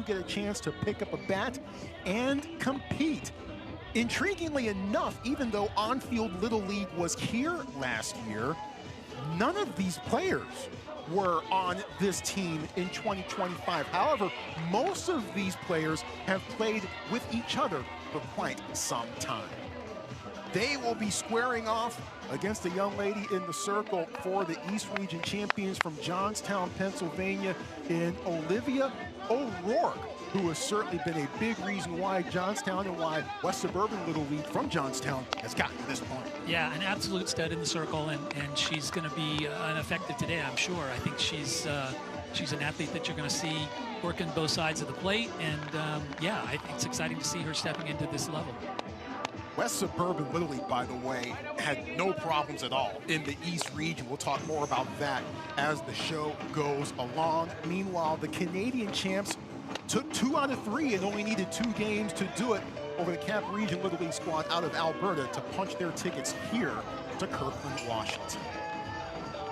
get a chance to pick up a bat and compete. Intriguingly enough, even though on-field Little League was here last year, none of these players were on this team in 2025. However, most of these players have played with each other for quite some time. They will be squaring off against a young lady in the circle for the East Region champions from Johnstown, Pennsylvania, in Olivia O'Rourke, who has certainly been a big reason why Johnstown and why West Suburban Little League from Johnstown has gotten to this point. Yeah, an absolute stud in the circle, and she's going to be effective today, I'm sure. I think she's an athlete that you're going to see working both sides of the plate, and yeah, I think it's exciting to see her stepping into this level. West Suburban Little League, by the way, had no problems at all in the East Region. We'll talk more about that as the show goes along. Meanwhile, the Canadian champs took 2 out of 3 and only needed 2 games to do it over the Cap Region Little League squad out of Alberta to punch their tickets here to Kirkland, Washington.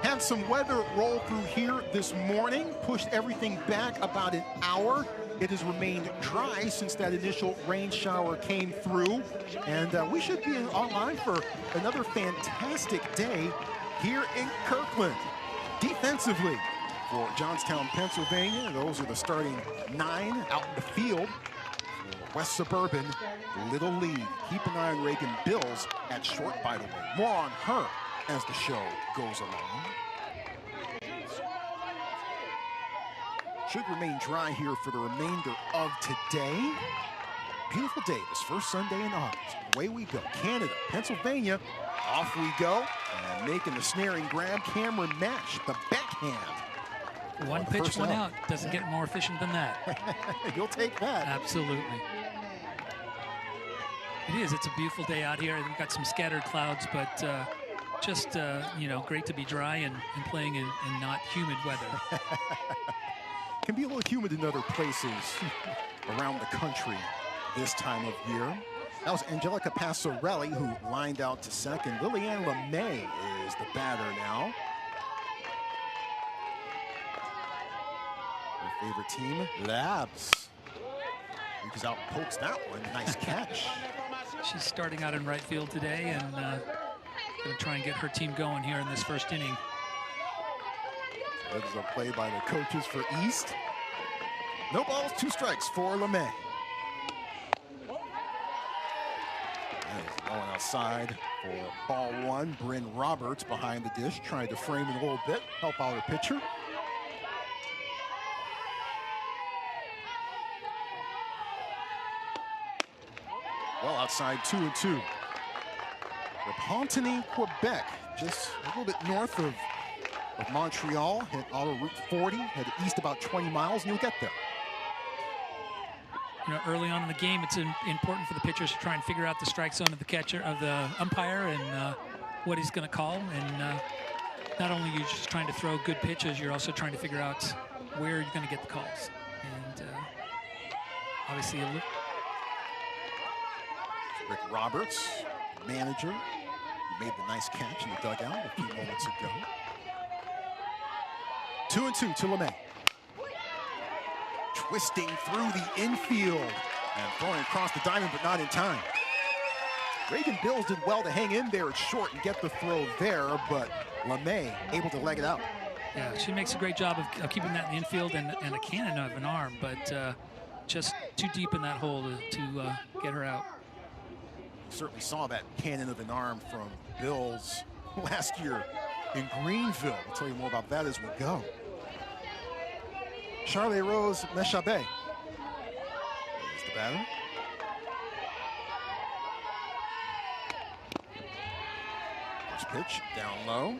Had some weather roll through here this morning, pushed everything back about an hour. It has remained dry since that initial rain shower came through, and we should be online for another fantastic day here in Kirkland. Defensively, for Johnstown, Pennsylvania, those are the starting 9 out in the field. For West Suburban Little League, keep an eye on Reagan Bills at short, by the way. More on her as the show goes along. Should remain dry here for the remainder of today. Beautiful day, this first Sunday in August. Away we go. Canada, Pennsylvania, off we go. And making the snaring grab, Cameron Mash, the backhand. One pitch, one out. Doesn't get more efficient than that. You'll take that. Absolutely. It is. It's a beautiful day out here. We've got some scattered clouds, but just, you know, great to be dry and playing in not humid weather. Can be a little humid in other places around the country this time of year. That was Angelica Passarelli who lined out to second. Lillian LeMay is the batter now. Her favorite team, Labs. Reaches out and pokes that one. Nice catch. She's starting out in right field today and going to try and get her team going here in this first inning. This is a play by the coaches for East. No balls, 2 strikes for LeMay. Going outside for ball 1. Bryn Roberts behind the dish, trying to frame it a little bit, help out her pitcher. Well, outside 2-2. Repentigny, Quebec, just a little bit north of Montreal. Hit auto route 40, head east about 20 miles, and you'll get there. You know, early on in the game, it's important for the pitchers to try and figure out the strike zone of the catcher, of the umpire, and what he's going to call. And not only are you just trying to throw good pitches, you're also trying to figure out where you're going to get the calls. And obviously, Rick Roberts, manager, who made the nice catch in the dugout a few moments ago. 2-2 to LeMay. Twisting through the infield and throwing across the diamond, but not in time. Reagan Bills did well to hang in there at short and get the throw there, but LeMay able to leg it out. Yeah, she makes a great job of keeping that in the infield and a cannon of an arm, but just too deep in that hole to get her out. Certainly saw that cannon of an arm from Bills last year in Greenville. We'll tell you more about that as we go. Charlie Rose Meshabé is the batter. First pitch down low.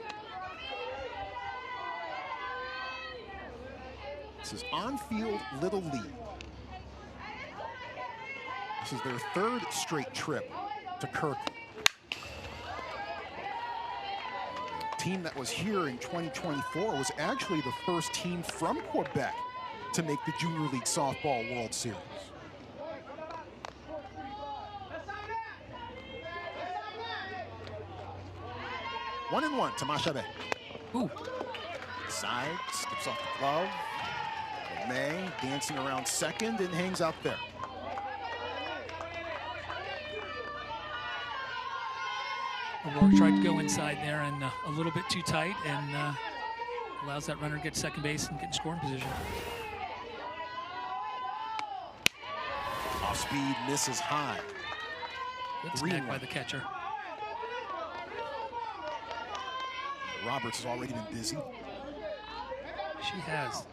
This is on-field Little League. This is their 3rd straight trip to Kirkland. The team that was here in 2024 was actually the first team from Quebec to make the Junior League Softball World Series. 1-1 to Meshabé. Ooh. Side, skips off the glove. May dancing around second and hangs out there. O'Rourke tried to go inside there and a little bit too tight, and allows that runner to get second base and get in scoring position. Off speed, misses high. Good snag by the catcher. Roberts has already been busy. She has.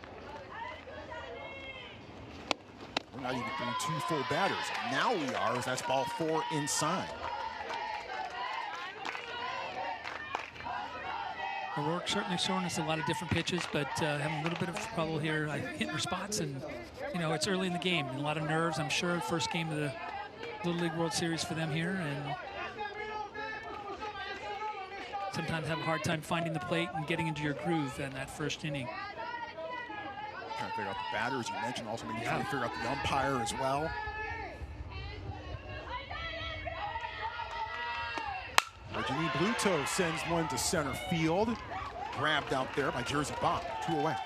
We're not even through 2 full batters. Now we are, as that's ball 4 inside. O'Rourke certainly showing us a lot of different pitches, but having a little bit of trouble here hitting her spots. And, you know, it's early in the game. A lot of nerves, I'm sure. First game of the Little League World Series for them here. And sometimes have a hard time finding the plate and getting into your groove in that first inning. Trying to figure out the batters. You mentioned also maybe trying to figure out the umpire as well. Virginie Bluto sends one to center field. Grabbed out there by Jersey Bob. 2 away.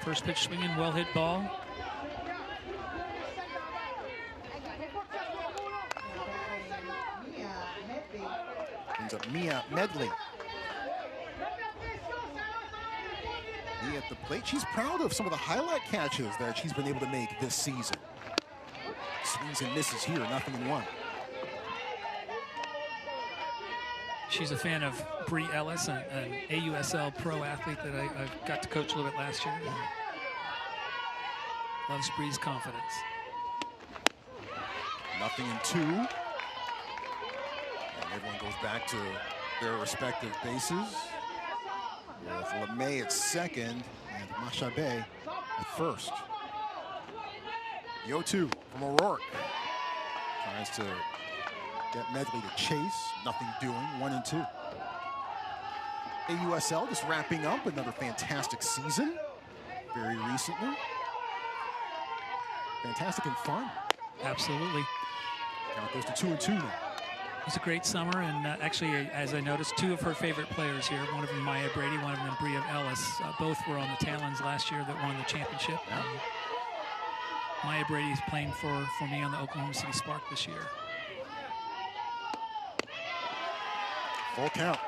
First pitch swinging, well hit ball. Brings up Mia Medley. Mia at the plate. She's proud of some of the highlight catches that she's been able to make this season. Swings and misses here, 0-1. She's a fan of Bree Ellis, an AUSL pro athlete that I got to coach a little bit last year. Loves Bree's confidence. 0-2. And everyone goes back to their respective bases. With LeMay at second and Mashabe at first. The 0-2 from O'Rourke. Tries to get Medley to chase. Nothing doing. 1-2. AUSL just wrapping up another fantastic season. Very recently. Fantastic and fun. Absolutely. Count goes to 2-2 now. It was a great summer, and actually, as I noticed, 2 of her favorite players here. One of them Maya Brady, one of them Brea Ellis. Both were on the tail ends last year that won the championship. Yeah. Maya Brady's playing for me on the Oklahoma City Spark this year. Full count.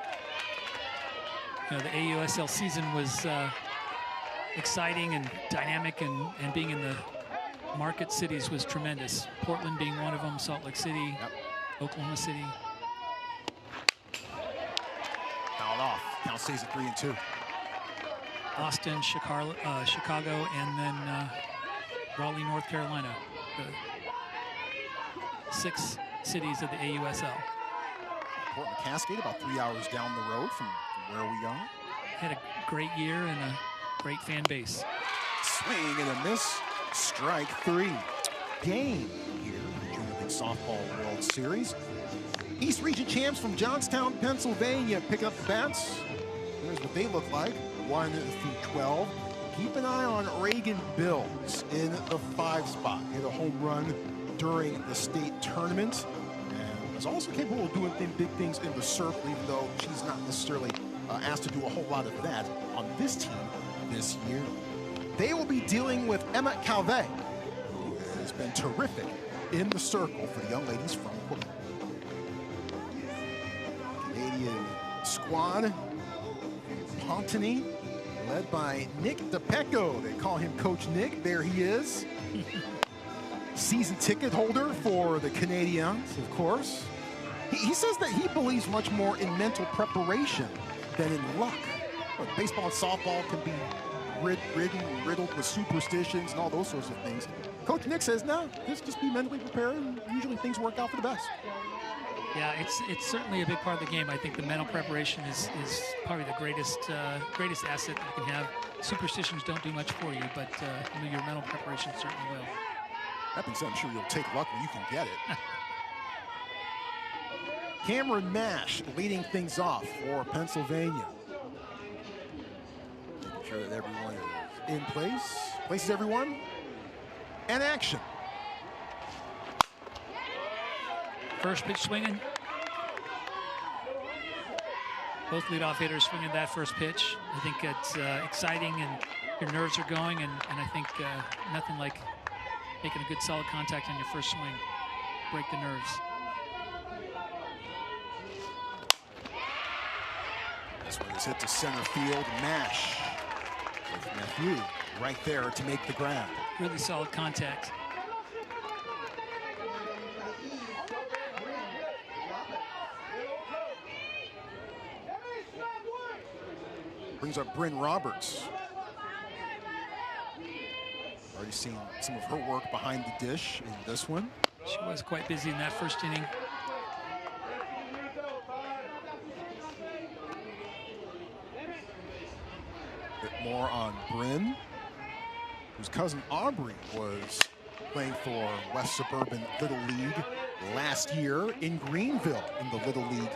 You know, the AUSL season was exciting and dynamic, and being in the market cities was tremendous. Portland being one of them, Salt Lake City, Oklahoma City. Fouled off. Count stays at 3-2. Austin, Chicago, and then Raleigh, North Carolina. The 6 cities of the AUSL. Portland Cascade, about 3 hours down the road from where we are. Had a great year and a great fan base. Swing and a miss. Strike 3. Game here in the Junior League Softball World Series. East Region champs from Johnstown, Pennsylvania pick up the bats. Here's what they look like. 1-12. Keep an eye on Reagan Bills in the 5 spot. Hit a home run during the state tournament. And is also capable of doing big things in the circle, even though she's not necessarily asked to do a whole lot of that on this team this year. They will be dealing with Emma Calvé, who has been terrific in the circle for the young ladies from Quebec. Canadian squad, Pontany, led by Nick DePecco. They call him Coach Nick. There he is. Season ticket holder for the Canadiens, of course. He says that he believes much more in mental preparation than in luck. But baseball and softball can be riddled with superstitions and all those sorts of things. Coach Nick says, no, just be mentally prepared, and usually things work out for the best. Yeah, it's certainly a big part of the game. I think the mental preparation is probably the greatest asset that you can have. Superstitions don't do much for you, but your mental preparation certainly will. That being said, I'm sure you'll take luck when you can get it. Cameron Mash leading things off for Pennsylvania. Making sure that everyone is in place. Places everyone. And action. First pitch swinging. Both leadoff hitters swinging that first pitch. I think it's exciting and your nerves are going, and I think nothing like making a good solid contact on your first swing. Break the nerves. This one is hit to center field. Mash with Matthew right there to make the grab. Really solid contact. Brings up Bryn Roberts. Already seen some of her work behind the dish in this one. She was quite busy in that first inning. Bit more on Bryn, whose cousin Aubrey was playing for West Suburban Little League last year in Greenville in the Little League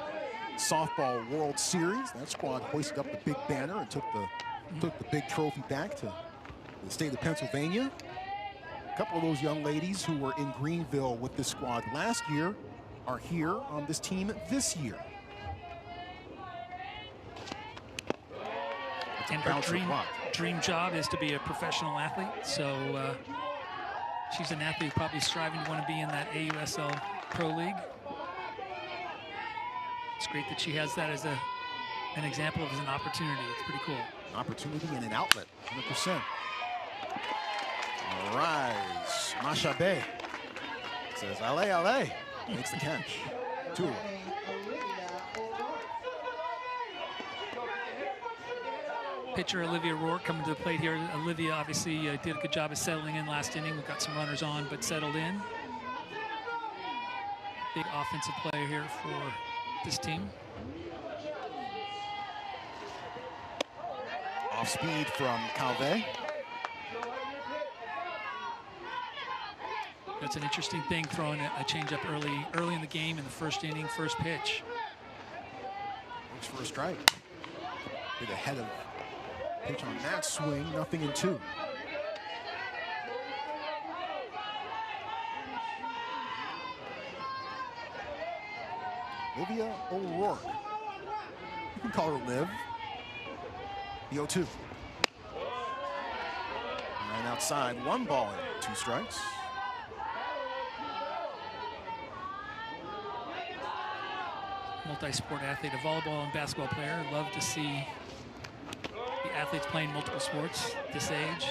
Softball World Series. That squad hoisted up the big banner and took the big trophy back to the state of Pennsylvania. A couple of those young ladies who were in Greenville with this squad last year are here on this team this year. And her dream job is to be a professional athlete. So she's an athlete probably striving to want to be in that AUSL Pro League. It's great that she has that as an example of an opportunity. It's pretty cool. An opportunity and an outlet, 100%. All rise, Masha Bay says, allez, allez, makes the catch. 2 away. Pitcher Olivia Rourke coming to the plate here. Olivia obviously did a good job of settling in last inning. We've got some runners on, but settled in. Big offensive player here for this team. Off speed from Calvé. That's an interesting thing, throwing a changeup early in the game in the first inning, first pitch. Looks for a strike. Bit ahead of pitch on that swing, 0-2. Olivia O'Rourke. You can call her Liv. The 0-2. Right outside, 1 ball and 2 strikes. Multi-sport athlete, a volleyball and basketball player. Love to see the athletes playing multiple sports at this age.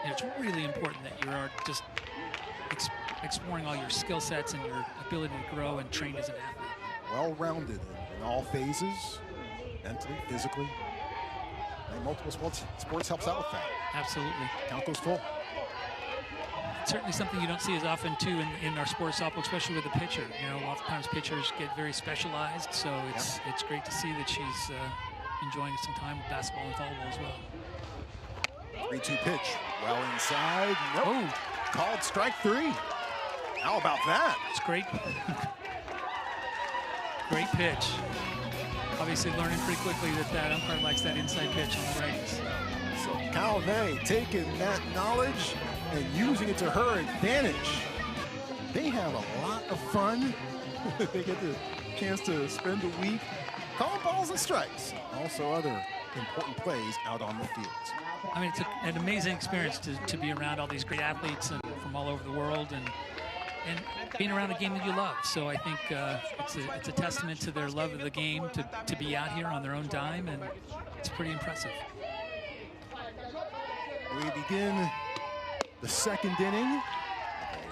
And it's really important that you are just exploring all your skill sets and your ability to grow and train as an athlete. Well-rounded in all phases, mentally, physically. And multiple sports helps out with that. Absolutely. Count those full. Certainly something you don't see as often too in our sports softball, especially with the pitcher. You know, oftentimes pitchers get very specialized, so it's great to see that she's enjoying some time with basketball and volleyball as well. 3-2 pitch, well inside. Nope. Oh, Called strike 3. How about that? it's great. Great pitch. Obviously learning pretty quickly that umpire likes that inside pitch on the righties. So Calvé taking that knowledge and using it to her advantage. They have a lot of fun. They get the chance to spend a week calling balls and strikes. Also other important plays out on the field. I mean, it's an amazing experience to be around all these great athletes and from all over the world and being around a game that you love. So I think it's a testament to their love of the game to be out here on their own dime, and it's pretty impressive. We begin the second inning,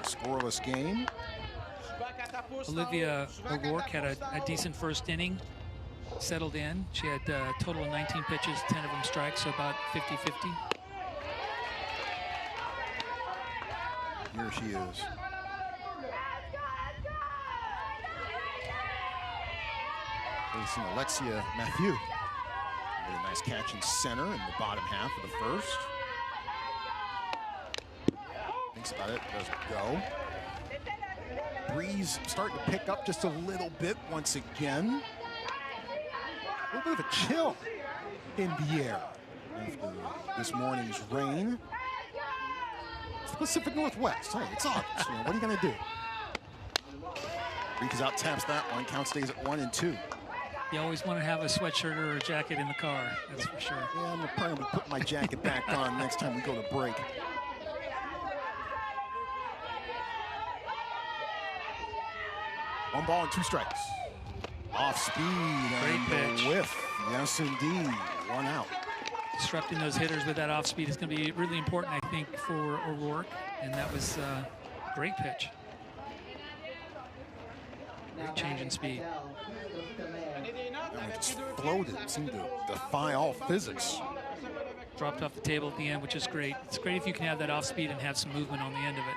a scoreless game. Olivia O'Rourke had a decent first inning, settled in. She had a total of 19 pitches, 10 of them strikes, so about 50-50. Here she is. Facing Alexia Matthew. Made a nice catch in center in the bottom half of the first. Thinks about it, doesn't go. Breeze starting to pick up just a little bit once again. A little bit of a chill in the air after this morning's rain. It's the Pacific Northwest. Hey, it's August. You know, what are you going to do? Breeze is out, taps that one. Count stays at 1-2. You always want to have a sweatshirt or a jacket in the car, that's for sure. Yeah, I'm probably put my jacket back on next time we go to break. One ball and 2 strikes. Off speed and Great pitch. whiff. Yes, indeed. 1 out. Disrupting those hitters with that off speed is going to be really important, I think, for O'Rourke. And that was a great pitch. Great change in speed. That one just floated. It seemed to defy all physics. Dropped off the table at the end, which is great. It's great if you can have that off speed and have some movement on the end of it.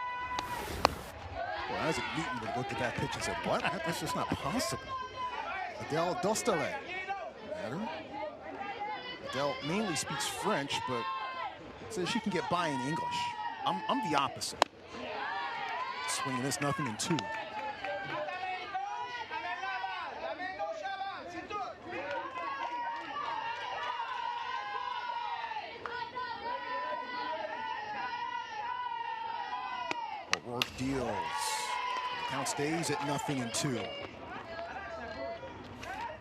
Well, Isaac Newton would look at that pitch and said, what? That's just not possible. Adele Dostale. Batter. Adele mainly speaks French, but says she can get by in English. I'm the opposite. Swinging this 0-2. O'Rourke deals. The count stays at 0-2.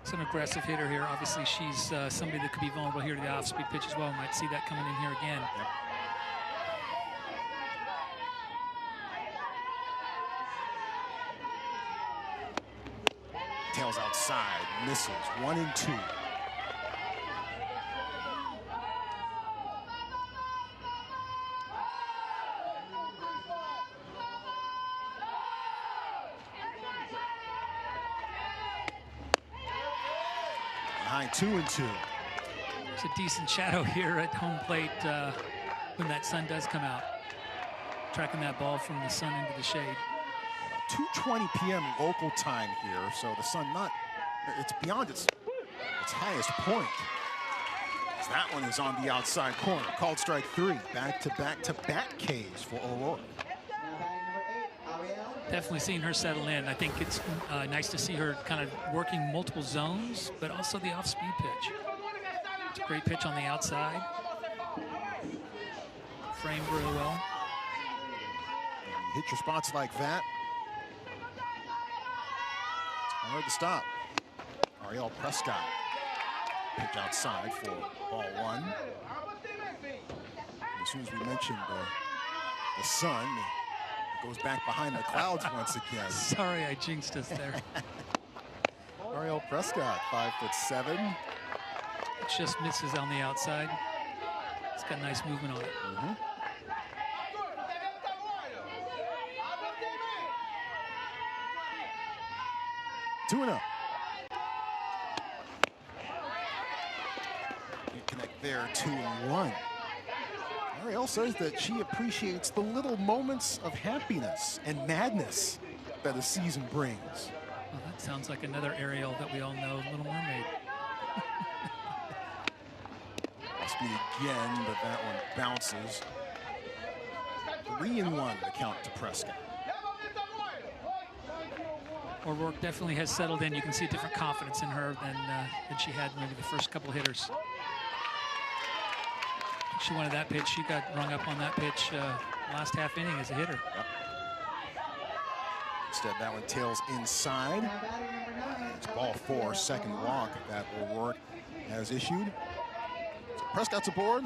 It's an aggressive hitter here. Obviously, she's somebody that could be vulnerable here to the off-speed pitch as well. Might see that coming in here again. Yep. Tails outside, misses. 1-2. Behind 2-2. There's a decent shadow here at home plate when that sun does come out. Tracking that ball from the sun into the shade. 2:20 p.m. local time here, so the sun it's beyond its highest point. As that one is on the outside corner. Called strike 3. Back-to-back-to-back Ks for O'Rourke. Definitely seeing her settle in. I think it's nice to see her kind of working multiple zones, but also the off-speed pitch. It's a great pitch on the outside. Framed really well. You hit your spots like that, it's hard to stop. Ariel Prescott. Pitch outside for ball 1. And as soon as we mentioned the sun, it goes back behind the clouds once again. Sorry, I jinxed us there. Ariel Prescott, 5'7". It just misses on the outside. It's got nice movement on it. Mm-hmm. 2-0. Connect there, 2-1. Ariel says that she appreciates the little moments of happiness and madness that a season brings. Well, that sounds like another Ariel that we all know, Little Mermaid. Speed again, but that one bounces. 3-1 the count to Prescott. O'Rourke definitely has settled in. You can see a different confidence in her than she had maybe the first couple hitters. She wanted that pitch. She got rung up on that pitch last half inning as a hitter. Yep. Instead, that one tails inside. It's ball 4, second walk that O'Rourke has issued. So Prescott's aboard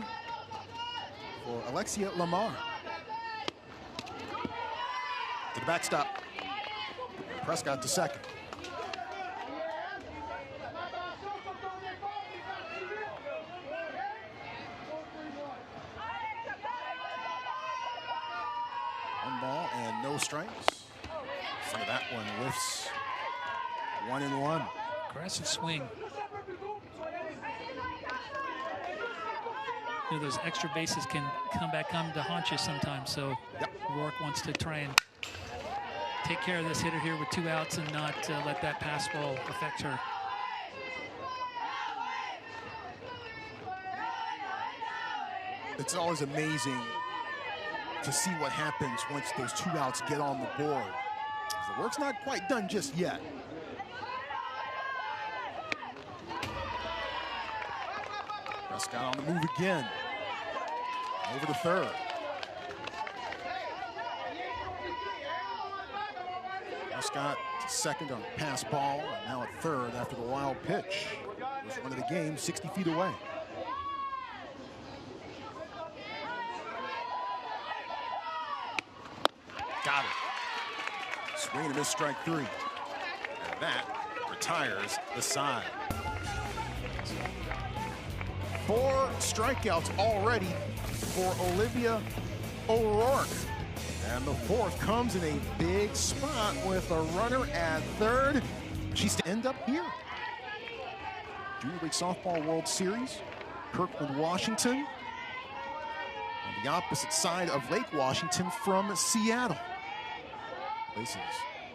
for Alexia Lamar. To the backstop. Prescott to second. One ball and no strikes. So that one whiffs. 1-1. Aggressive swing. You know, those extra bases can come to haunt you sometimes. So yep. O'Rourke wants to try and take care of this hitter here with 2 outs and not let that pass ball affect her. It's always amazing to see what happens once those 2 outs get on the board. The work's not quite done just yet. Prescott on the move again. Over to third. Prescott to second on a pass ball, and now at third after the wild pitch. First run of the game, 60 feet away. Got it. Swing and a miss, strike three. And that retires the side. 4 strikeouts already for Olivia O'Rourke. And the 4th comes in a big spot with a runner at third. She's to end up here. Junior League Softball World Series, Kirkland, Washington. On the opposite side of Lake Washington from Seattle. Places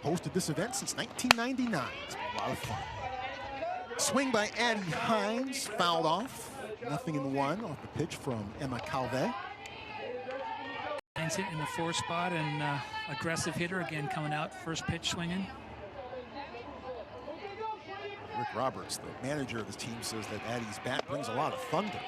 hosted this event since 1999. It's been a lot of fun. Swing by Addie Hines, fouled off. 0-1 off the pitch from Emma Calve. Hines hit in the 4 spot, and aggressive hitter again coming out, first pitch swinging. Rick Roberts, the manager of this team, says that Addie's bat brings a lot of thunder.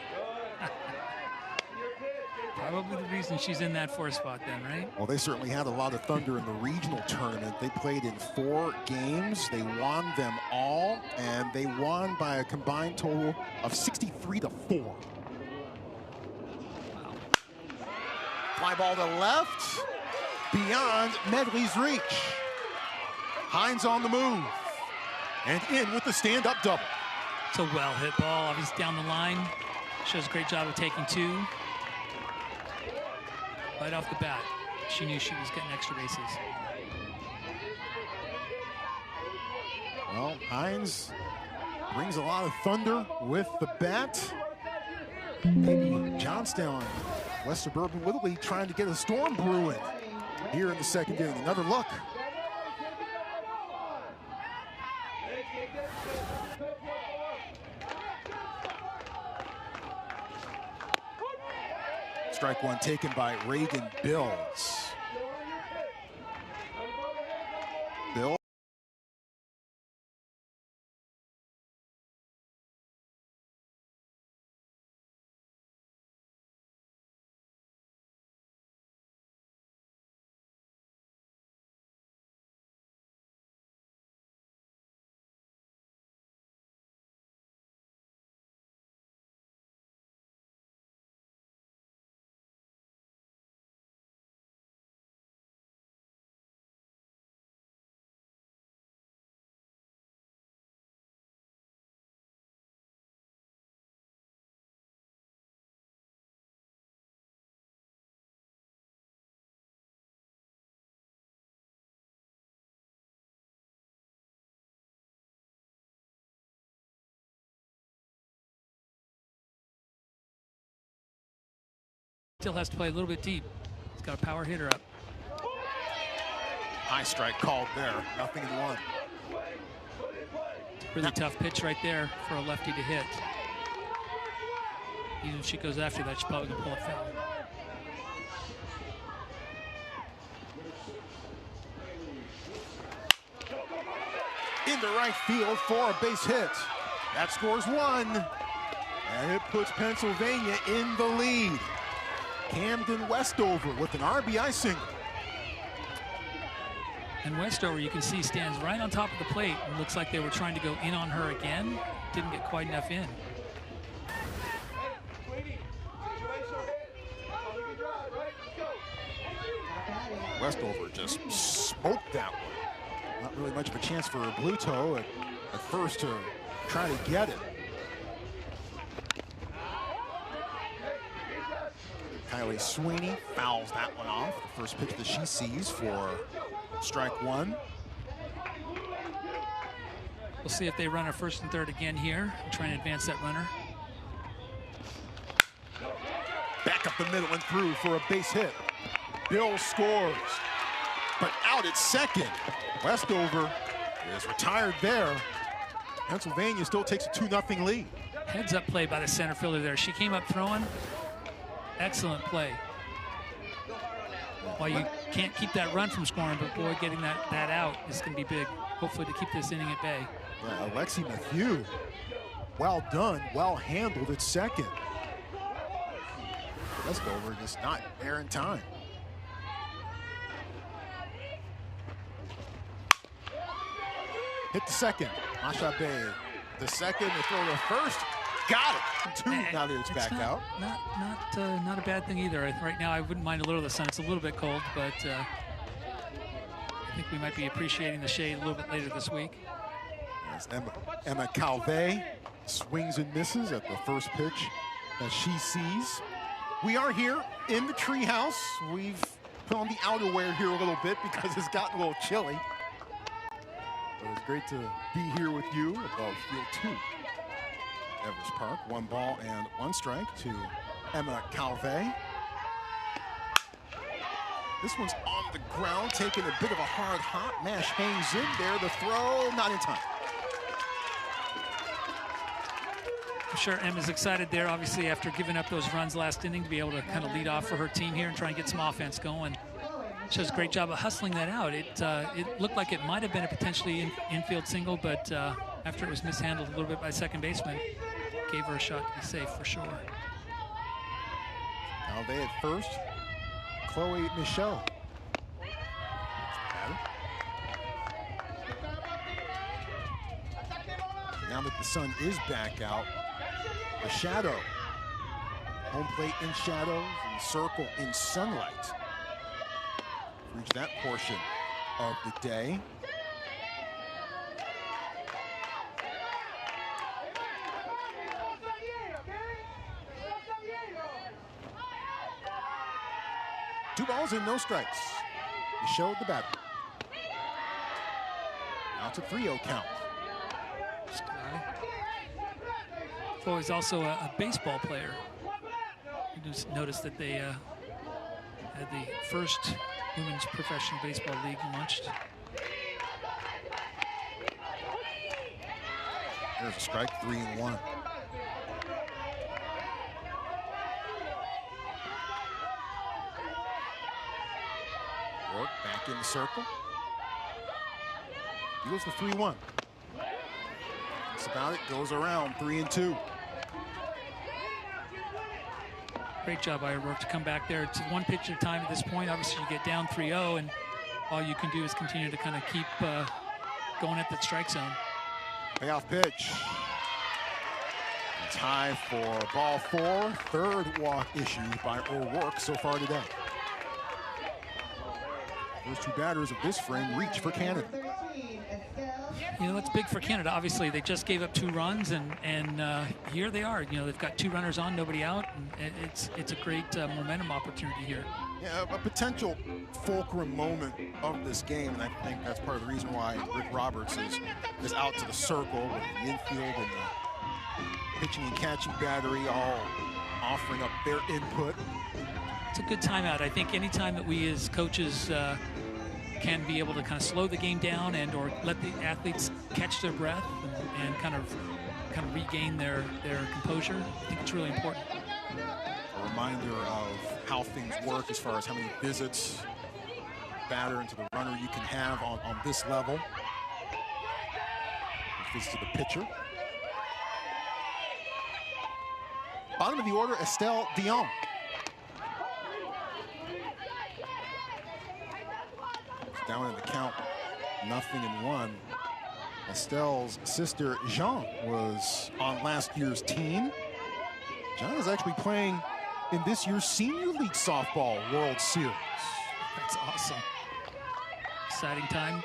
Probably the reason she's in that 4 spot then, right? Well, they certainly had a lot of thunder in the regional tournament. They played in 4 games. They won them all, and they won by a combined total of 63-4. Wow. Fly ball to left, beyond Medley's reach. Hines on the move, and in with the stand-up double. It's a well-hit ball, obviously down the line. Shows a great job of taking 2. Right off the bat, she knew she was getting extra bases. Well, Hines brings a lot of thunder with the bat. Maybe Johnstown, West Suburban Little League trying to get a storm brewing here in the second inning. Another look. Strike one taken by Reagan Bills. Bill. Still has to play a little bit deep. He's got a power hitter up. High strike called there, 0-1. Really tough pitch right there for a lefty to hit. Even if she goes after that, she's probably gonna pull it foul. Into right field for a base hit. That scores 1, and it puts Pennsylvania in the lead. Camden Westover with an RBI single. And Westover, you can see, stands right on top of the plate. It looks like they were trying to go in on her again. Didn't get quite enough in. Westover just smoked that one. Not really much of a chance for a blue toe at first to try to get it. Kylie Sweeney fouls that one off. The first pitch that she sees for strike 1. We'll see if they run a first and third again here and try and advance that runner. Back up the middle and through for a base hit. Bill scores, but out at second. Westover is retired there. Pennsylvania still takes a 2-0 lead. Heads up play by the center fielder there. She came up throwing. Excellent play. While you can't keep that run from scoring, but boy, getting that out is going to be big. Hopefully to keep this inning at bay. Yeah, Alexi Mathieu, well done, well handled at second. Westover just not there in time. Hit the second. Mashabe, the second, they throw the first. Got it. Two, now that it's back out. Not a bad thing either. Right now, I wouldn't mind a little of the sun. It's a little bit cold, but I think we might be appreciating the shade a little bit later this week. As Emma Calvé swings and misses at the first pitch that she sees. We are here in the treehouse. We've put on the outerwear here a little bit because it's gotten a little chilly. But it's great to be here with you above field 2. Everest Park, 1 ball and 1 strike to Emma Calvé. This one's on the ground, taking a bit of a hard hop. Mash hangs in there, the throw, not in time. I'm sure Emma's excited there, obviously, after giving up those runs last inning, to be able to kind of lead off for her team here and try and get some offense going. She does a great job of hustling that out. It looked like it might have been a potentially infield single, but after it was mishandled a little bit by second baseman, gave her a shot to be safe for sure. Now they at first, Chloe Michelle. Now that the sun is back out, the shadow. Home plate in shadows and circle in sunlight. Reach that portion of the day. Two balls and no strikes. He showed the batter. Now it's a 3-0 count. Chloe's also a baseball player. You just noticed that they had the first women's professional baseball league launched. There's a strike, 3-1. Work back in the circle. Deals the 3-1. That's about it. Goes around 3-2. Great job by O'Rourke to come back there. It's 1 pitch at a time at this point. Obviously, you get down 3-0, and all you can do is continue to kind of keep going at the strike zone. Payoff pitch. It's high for ball 4. Third walk issued by O'Rourke so far today. First 2 batters of this frame reach for Canada. You know, that's big for Canada. Obviously, they just gave up 2 runs, and here they are. You know, they've got 2 runners on, nobody out, and it's a great momentum opportunity here. Yeah, a potential fulcrum moment of this game, and I think that's part of the reason why Rick Roberts is out to the circle with the infield and the pitching and catching battery all offering up their input. It's a good timeout. I think anytime that we as coaches can be able to kind of slow the game down and or let the athletes catch their breath and kind of regain their composure, I think it's really important. A reminder of how things work as far as how many visits, batter into the runner you can have on this level. Visits to the pitcher. Bottom of the order, Estelle Dion. Down in the count, 0-1. Estelle's sister, Jean, was on last year's team. Jean is actually playing in this year's Senior League Softball World Series. That's awesome. Exciting time.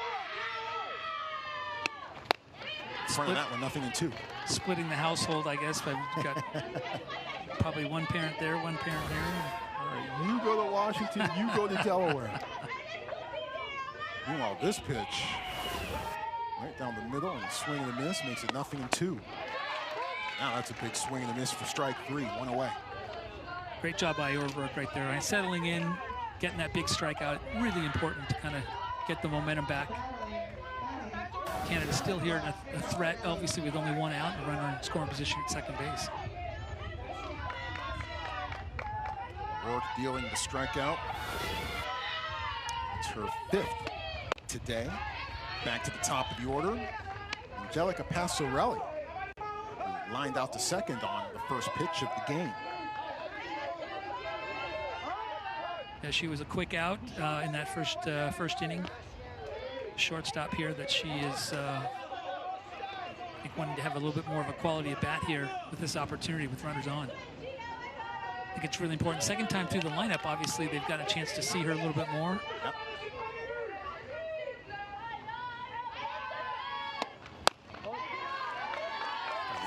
In front of that one, 0-2. Splitting the household, I guess. We've got probably 1 parent there, 1 parent there. All right, you go to Washington, you go to Delaware. Meanwhile, this pitch, right down the middle, and a swing and a miss makes it 0-2. Now that's a big swing and a miss for strike 3, 1 away. Great job by O'Rourke right there. And settling in, getting that big strikeout, really important to kind of get the momentum back. Canada's still here in a threat, obviously with only 1 out and a runner in scoring position at second base. O'Rourke dealing the strikeout. It's her 5th. Today, back to the top of the order, Angelica Passarelli, who lined out to second on the first pitch of the game. Yeah, she was a quick out in that first inning. Shortstop here that she is I think wanting to have a little bit more of a quality at bat here with this opportunity with runners on. I think it's really important. Second time through the lineup, obviously they've got a chance to see her a little bit more. Yep.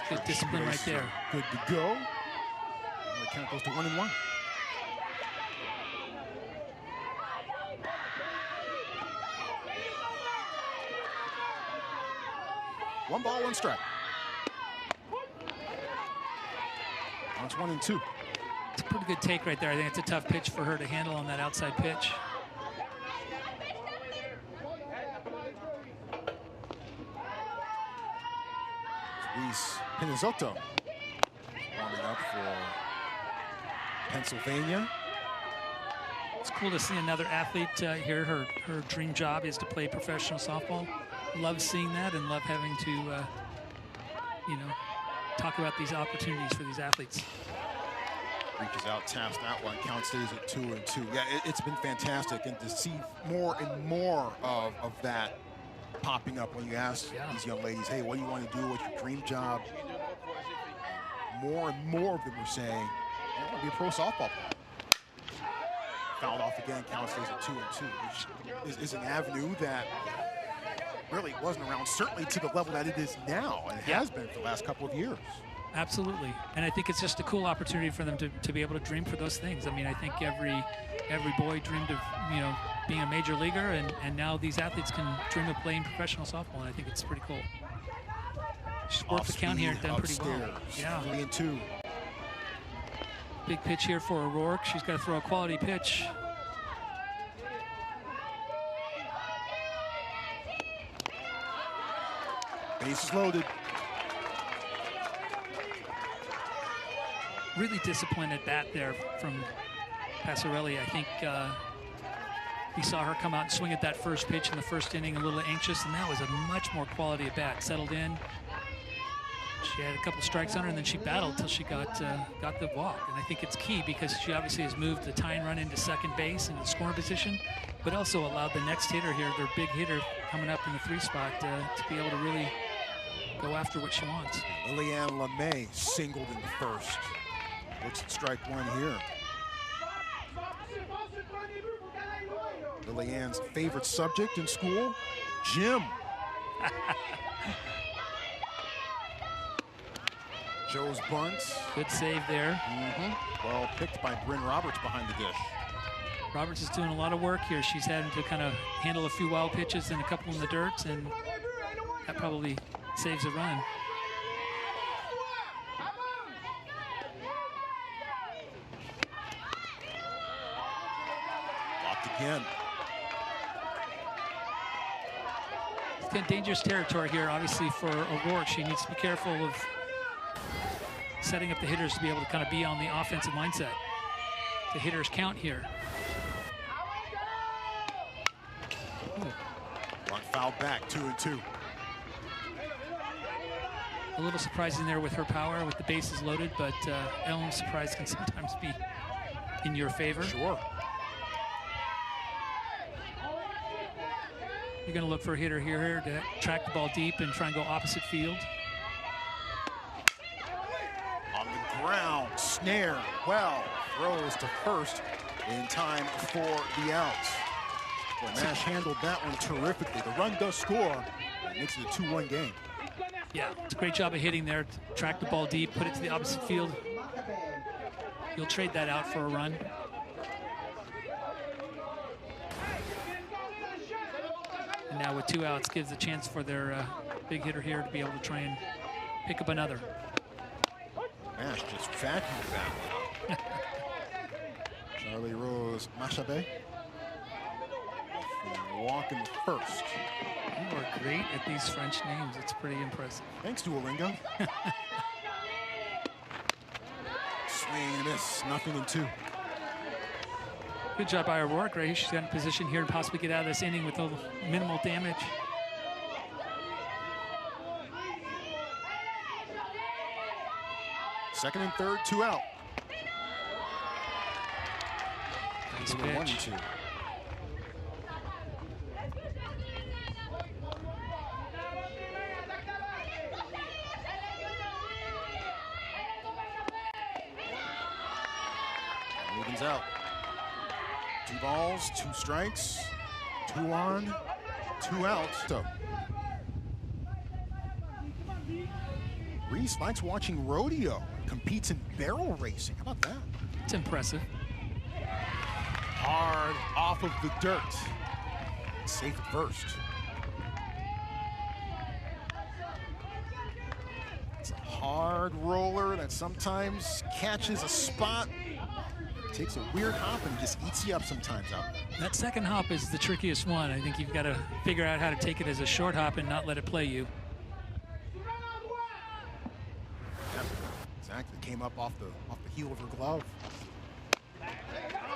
Good discipline right there. Good to go. And the count goes to 1-1. One ball, one strike. Now it's 1-2. It's a pretty good take right there. I think it's a tough pitch for her to handle on that outside pitch. Luis Pinizotto warming up for Pennsylvania. It's cool to see another athlete here. Her dream job is to play professional softball. Love seeing that and love having to, you know, talk about these opportunities for these athletes. Reaches out, taps that one, count stays at 2-2. Yeah, it's been fantastic, and to see more and more of that popping up when you ask these young ladies, hey, what do you want to do? What's your dream job? More and more of them are saying, I want to be a pro softball player. Fouled off again, count stays at 2-2, which is an avenue that really wasn't around, certainly to the level that it is now, and it has been for the last couple of years. Absolutely, and I think it's just a cool opportunity for them to be able to dream for those things. I mean, I think every boy dreamed of, you know, being a major leaguer, and now these athletes can dream of playing professional softball, and I think it's pretty cool. She's worked the count here, done pretty well. Yeah. 3-2. Big pitch here for O'Rourke. She's got to throw a quality pitch. Bases loaded. Really disciplined at bat there from Passarelli. I think we saw her come out and swing at that first pitch in the first inning, a little anxious, and that was a much more quality at bat. Settled in. She had a couple strikes on her, and then she battled till she got the walk. And I think it's key because she obviously has moved the tying run into second base in the scoring position, but also allowed the next hitter here, their big hitter coming up in the 3 spot, to be able to really go after what she wants. Lillian LeMay singled in first. Looks at strike one here. Lillian's favorite subject in school, gym. Joe's bunt. Good save there. Well picked by Bryn Roberts behind the dish. Roberts is doing a lot of work here. She's having to kind of handle a few wild pitches and a couple in the dirt, and that probably saves a run. Blocked again. It's got dangerous territory here, obviously, for O'Rourke. She needs to be careful of setting up the hitters to be able to kind of be on the offensive mindset. The hitters count here. One fouled back, 2-2. A little surprising there with her power, with the bases loaded, but Ellen's surprise can sometimes be in your favor. Sure. You're going to look for a hitter here to track the ball deep and try and go opposite field. On the ground, snare, well, throws to first in time for the outs. Well, Nash handled that one terrifically. The run does score, and makes it a 2-1 game. Yeah, it's a great job of hitting there. Track the ball deep, put it to the opposite field. You'll trade that out for a run. And now with 2 outs, gives a chance for their big hitter here to be able to try and pick up another. Nash just vacuumed that one. Charlie Rose Machabe. Walking first. You are great at these French names. It's pretty impressive. Thanks, Duolingo. Swing and miss, 0-2. Good job by O'Rourke, right? She's got in position here to possibly get out of this inning with a minimal damage. Second and third, 2 out. Nice pitch. 1-2. comes out. 2 balls, 2 strikes, 2 on, 2 out. So Reese likes watching rodeo, competes in barrel racing. How about that? It's impressive. Hard off of the dirt. Safe at first. It's a hard roller that sometimes catches a spot, takes a weird hop, and just eats you up sometimes out there. That second hop is the trickiest one. I think you've got to figure out how to take it as a short hop and not let it play you. Exactly. Came up off the heel of her glove.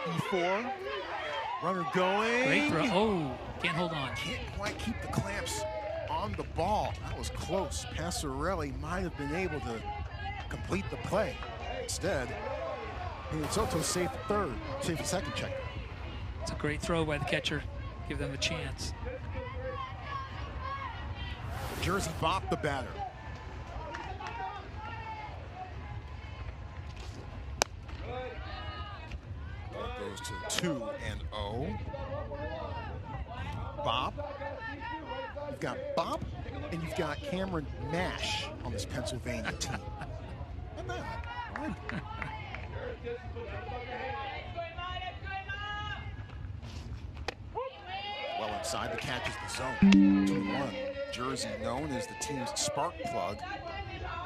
E4. Runner going. Great throw. Oh, can't hold on. Can't quite keep the clamps on the ball. That was close. Passarelli might have been able to complete the play. Instead, Soto safe third, safe second check. It's a great throw by the catcher. Give them a chance. Jersey Bopp, the batter. That goes to 2-0. Bopp. You've got Bopp, and you've got Cameron Nash on this Pennsylvania team. Not bad. Well inside, the catch is the zone. 2-1. Jersey known as the team's spark plug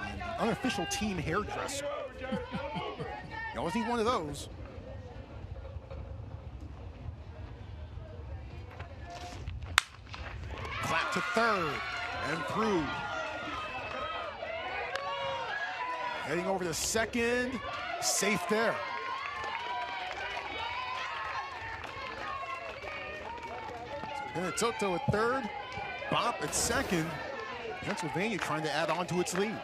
and the unofficial team hairdresser. You always need one of those. Clap to third and through. Heading over to second, safe there. Soto at third, Bopp at second. Pennsylvania trying to add on to its lead.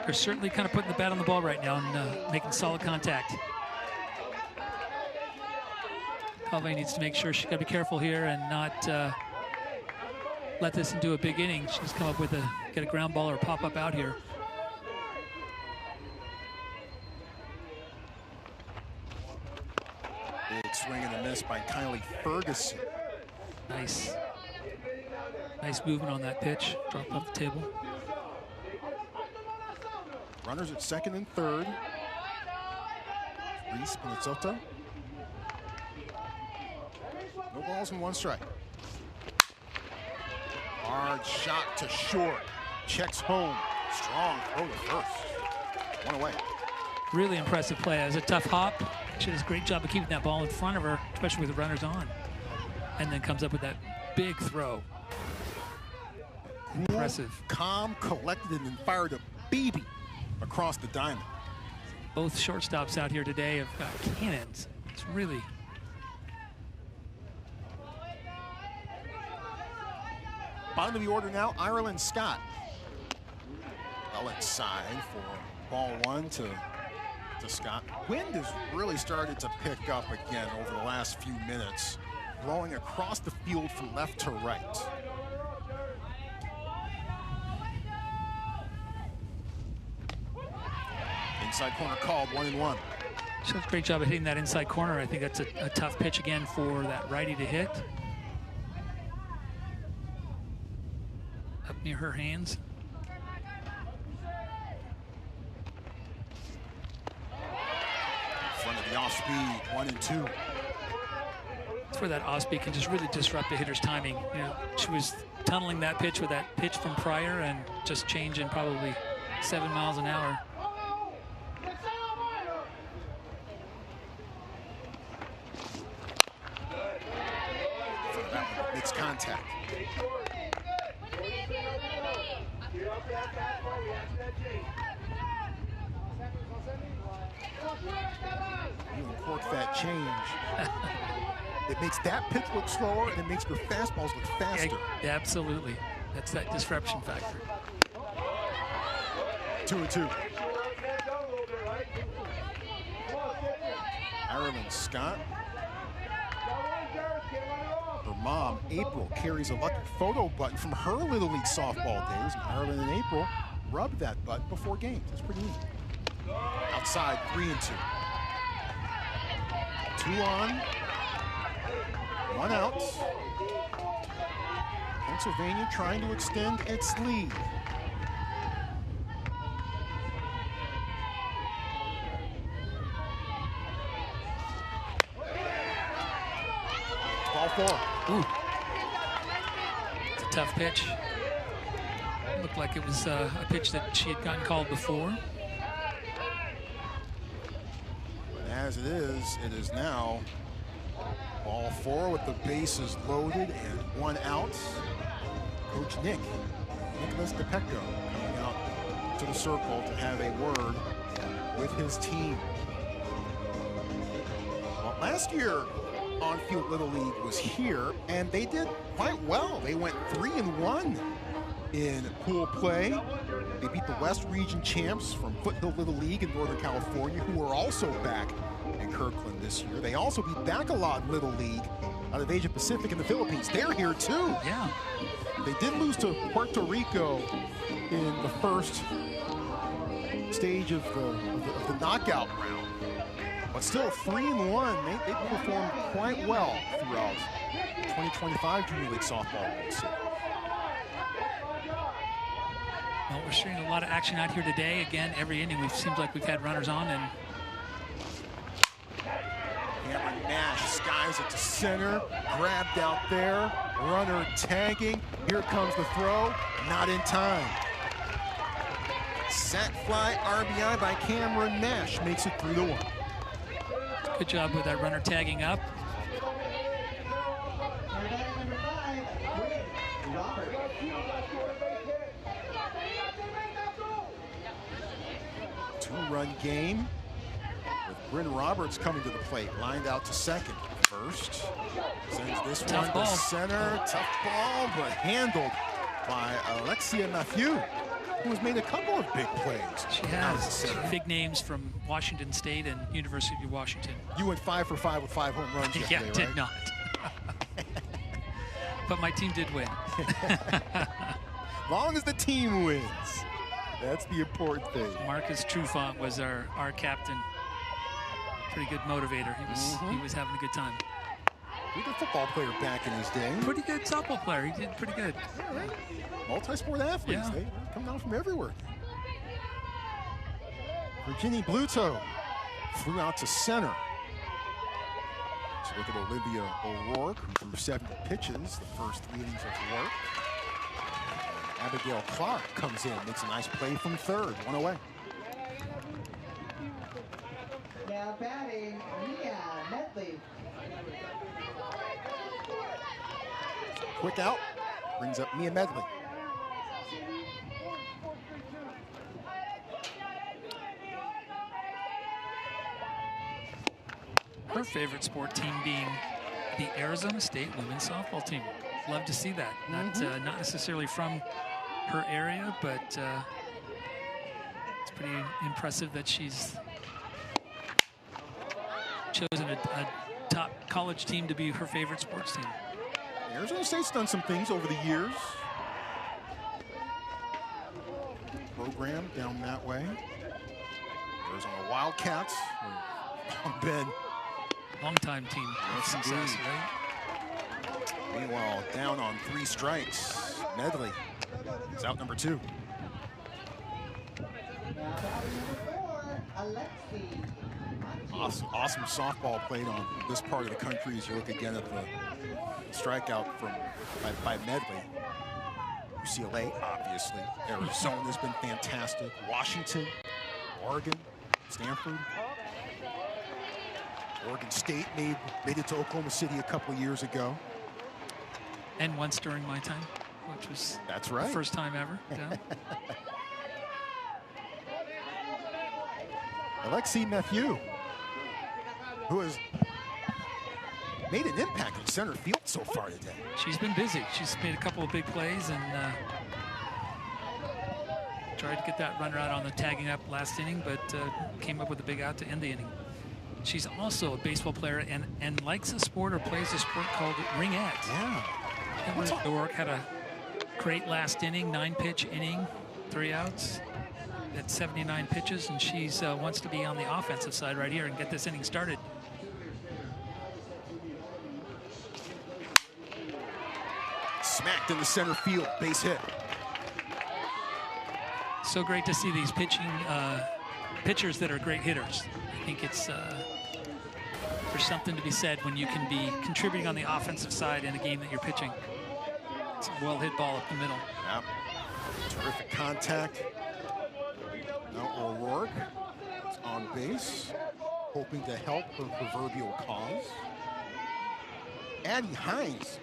They're certainly kind of putting the bat on the ball right now and making solid contact. Calvé needs to make sure she's got to be careful here and not let this into a big inning. She's come up with get a ground ball or pop up out here. Big swing and a miss by Kylie Ferguson. Nice movement on that pitch. Drop off the table. Runners at second and third. Reese Soto. No balls and 1 strike. Hard shot to short. Checks home. Strong throw to first. 1 away. Really impressive play. It was a tough hop. She does a great job of keeping that ball in front of her, especially with the runners on. And then comes up with that big throw. Cool, impressive. Calm, collected, and then fired a BB across the diamond. Both shortstops out here today have got cannons. It's really... Bottom of the order now, Ireland Scott. Well inside for ball 1 to Scott. Wind has really started to pick up again over the last few minutes, blowing across the field from left to right. Inside corner called, 1-1. She does a great job of hitting that inside corner. I think that's a tough pitch again for that righty to hit. Up near her hands. Front of the off-speed, 1-2. That's where that off-speed can just really disrupt the hitter's timing. You know, she was tunneling that pitch with that pitch from prior and just changing probably 7 miles an hour. Makes contact. You uncork that change. It makes that pitch look slower, and it makes your fastballs look faster. Yeah, absolutely. That's that disruption factor. 2-2. Ireland Scott. Her mom, April, carries a lucky photo button from her Little League softball days. And Ireland and April rubbed that button before games. That's pretty neat. Outside, 3-2. 2 on, 1 out. Pennsylvania trying to extend its lead. Ball 4. Ooh. It's a tough pitch. Looked like it was a pitch that she had gotten called before. As it is now ball 4 with the bases loaded and 1 out. Coach Nicholas DePecco, coming out to the circle to have a word with his team. Well, last year, On-Field Little League was here, and they did quite well. They went 3-1 in pool play. They beat the West Region champs from Foothill Little League in Northern California, who are also back in Kirkland this year. They also beat Bacolod Little League out of Asia Pacific in the Philippines. They're here too. Yeah. They did lose to Puerto Rico in the first stage of the knockout round. But still 3-1, they performed quite well throughout 2025 Junior League Softball World Series. Well, we're seeing a lot of action out here today. Again, every inning it seems like we've had runners on, and Cameron Nash skies it to center, grabbed out there, runner tagging. Here comes the throw, not in time. Sac fly RBI by Cameron Nash makes it 3-1. Good job with that runner tagging up. Two-run game with Bryn Roberts coming to the plate, lined out to second. First, sends this Tough one ball. to center. Tough ball, but handled by Alexia Mathieu, who has made a couple of big plays. She has big names from Washington State and University of Washington. You went 5 for 5 with 5 home runs yesterday, Yeah, did right? not. But my team did win. Long as the team wins. That's the important thing. Marcus Trufant was our captain. Pretty good motivator. He was having a good time. Pretty good football player back in his day. Pretty good softball player. He did pretty good. Yeah, right. Multi-sport athletes. Yeah. They come down from everywhere. Virginia Bluto flew out to center. So look at Olivia O'Rourke, who threw 70 pitches the first 3 innings of work. Abigail Clark comes in, makes a nice play from third, 1 away. Now batting, Mia Medley. Quick out, brings up Mia Medley. Her favorite sport team being the Arizona State women's softball team. Love to see that. Not necessarily from her area, but it's pretty impressive that she's chosen a top college team to be her favorite sports team. Arizona State's done some things over the years. Program down that way. Arizona Wildcats have been Long-time team of Yes, success, indeed. right? Meanwhile, down on 3 strikes. Medley is out number 2. Now batting number 4, Alexi. Awesome softball played on this part of the country as you look again at the strikeout by Medley. UCLA, obviously. Arizona has been fantastic. Washington, Oregon, Stanford. Oregon State made it to Oklahoma City a couple of years ago. And once during my time, which was That's right. the first time ever. Yeah. Alexi Mathieu, who has made an impact in center field so far today. She's been busy. She's made a couple of big plays and tried to get that runner out on the tagging up last inning, but came up with a big out to end the inning. She's also a baseball player and likes a sport or plays a sport called ringette. Yeah. O'Rourke had a great last inning, 9-pitch inning, 3 outs. At 79 pitches, and she's wants to be on the offensive side right here and get this inning started. Smacked in the center field, base hit. So great to see these pitchers that are great hitters. I think it's there's something to be said when you can be contributing on the offensive side in a game that you're pitching. It's a well-hit ball up the middle. Yep. Terrific contact. Now O'Rourke is on base, hoping to help her proverbial cause. Addie Hines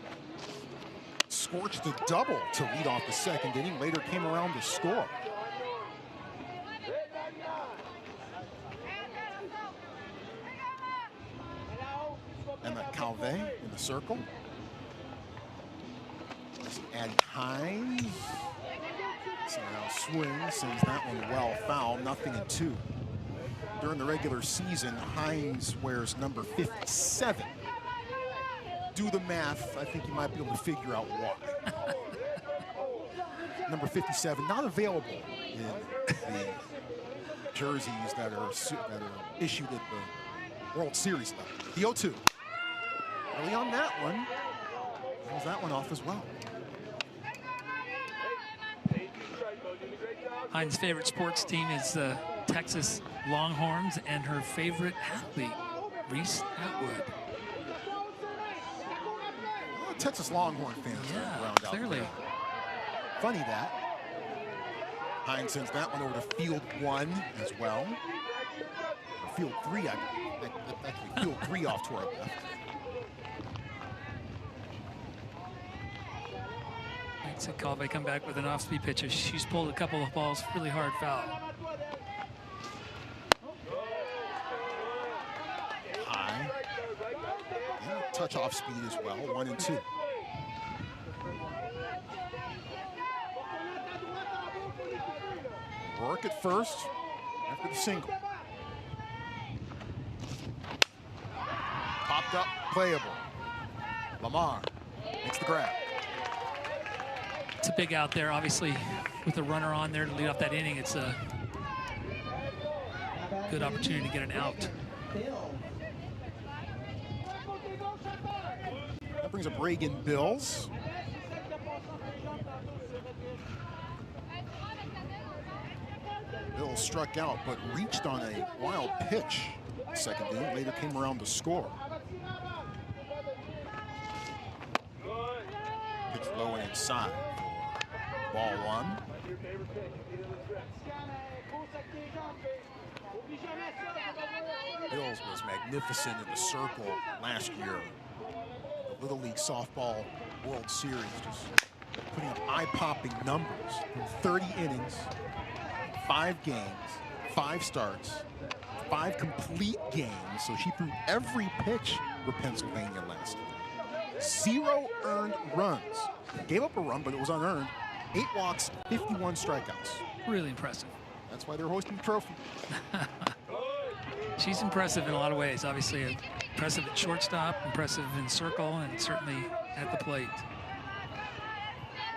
scorched a double to lead off the second inning. Later came around to score. And that Calvé in the circle. Addie Hines. So now swing, sends that one well foul, 0-2. During the regular season, Hines wears number 57. Do the math, I think you might be able to figure out why. Number 57, not available in the jerseys that are issued at the World Series level. The 0-2. Early on that one, pulls that one off as well. Hines' favorite sports team is the Texas Longhorns, and her favorite athlete, Reese Atwood. Texas Longhorn fans around clearly. Out there. Funny that. Hines sends that one over to field 1 as well. Or field 3, actually field 3 off to our left. Makes it Calvé come back with an off-speed pitcher. She's pulled a couple of balls really hard foul. High. And touch off speed as well, 1-2. Rourke at first after the single. Popped up, playable. Lamar makes the grab. It's a big out there, obviously, with a runner on there to lead off that inning. It's a good opportunity to get an out. That brings up Reagan Bills. Bills struck out, but reached on a wild pitch. Second inning, later came around to score. Pitch low and inside for ball 1. Bills was magnificent in the circle last year. The Little League Softball World Series, just putting up eye-popping numbers in 30 innings, 5 games, 5 starts, 5 complete games. So she threw every pitch for Pennsylvania last year. 0 earned runs. Gave up a run, but it was unearned. 8 walks, 51 strikeouts. Really impressive. That's why they're hosting the trophy. She's impressive in a lot of ways. Obviously, impressive at shortstop, impressive in circle, and certainly at the plate.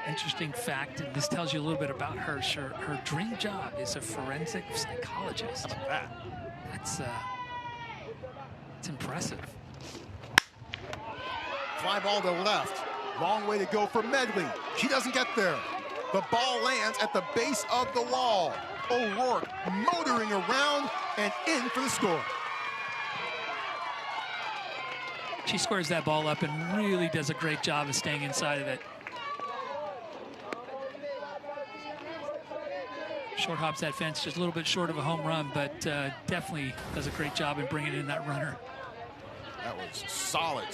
Interesting fact, and this tells you a little bit about her. Her dream job is a forensic psychologist. How about that? It's impressive. Fly ball to left. Long way to go for Medley. She doesn't get there. The ball lands at the base of the wall. O'Rourke motoring around and in for the score. She squares that ball up and really does a great job of staying inside of it. Short hops that fence, just a little bit short of a home run, but definitely does a great job in bringing in that runner. That was solid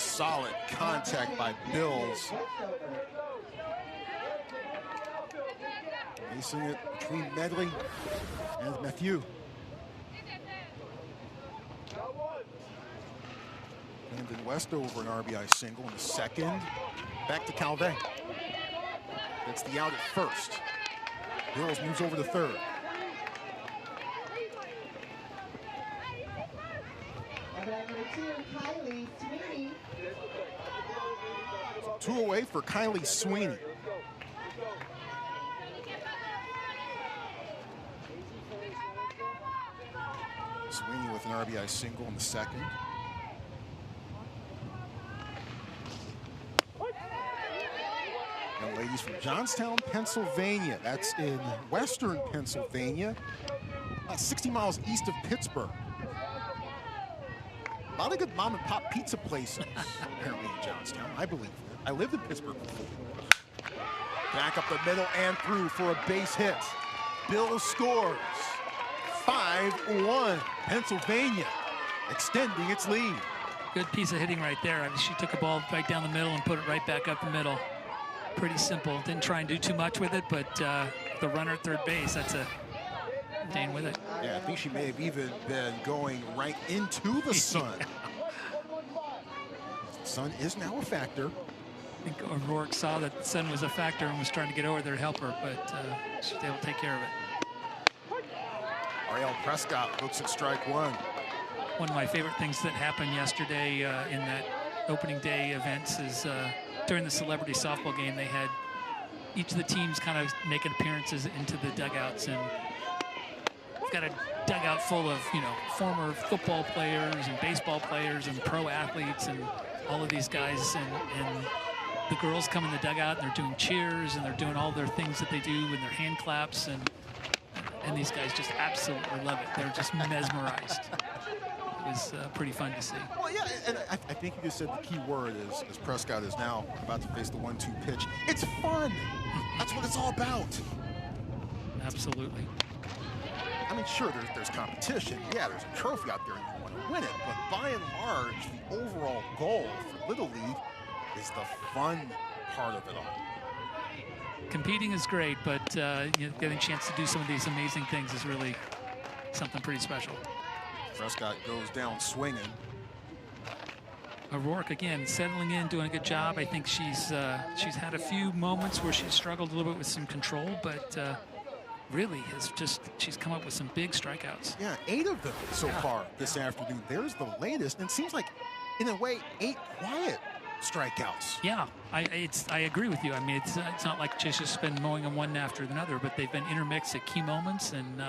contact by Bills. Facing it between Medley and Matthew. Landon Westover an RBI single in the second. Back to Calvé. That's the out at first. Bills moves over to third. Two away for Kylie Sweeney. Sweeney with an RBI single in the second. Young ladies from Johnstown, Pennsylvania. That's in western Pennsylvania, about 60 miles east of Pittsburgh. A lot of good mom and pop pizza places apparently in Johnstown, I believe. I lived in Pittsburgh before. Back up the middle and through for a base hit. Bill scores. 5-1. Pennsylvania extending its lead. Good piece of hitting right there. I mean, she took a ball right down the middle and put it right back up the middle. Pretty simple. Didn't try and do too much with it, but the runner at third base, that's a Dane with it. Yeah, I think she may have even been going right into the sun. The sun is now a factor. I think O'Rourke saw that the sun was a factor and was trying to get over there to help her, but she was able to take care of it. Ariel Prescott looks at strike one. One of my favorite things that happened yesterday in that opening day events is during the celebrity softball game, they had each of the teams kind of making appearances into the dugouts, and we've got a dugout full of, you know, former football players and baseball players and pro athletes and all of these guys, and the girls come in the dugout and they're doing cheers and they're doing all their things that they do with their hand claps, and these guys just absolutely love it. They're just mesmerized. It was pretty fun to see. Well, yeah, and I think you just said the key word is, as Prescott is now about to face the 1-2 pitch. It's fun. That's what it's all about. Absolutely. I mean, sure, there's competition. Yeah, there's a trophy out there and you want to win it. But by and large, the overall goal for Little League is the fun part of it all. Competing is great, but you know, getting a chance to do some of these amazing things is really something pretty special. Prescott goes down swinging. O'Rourke again settling in, doing a good job. I think she's had a few moments where she's struggled a little bit with some control, but really she's come up with some big strikeouts. Yeah, 8 of them so far this afternoon. There's the latest, and it seems like, in a way, 8 quiet strikeouts. Yeah, I agree with you. I mean, it's not like she's just been mowing them one after another, but they've been intermixed at key moments, and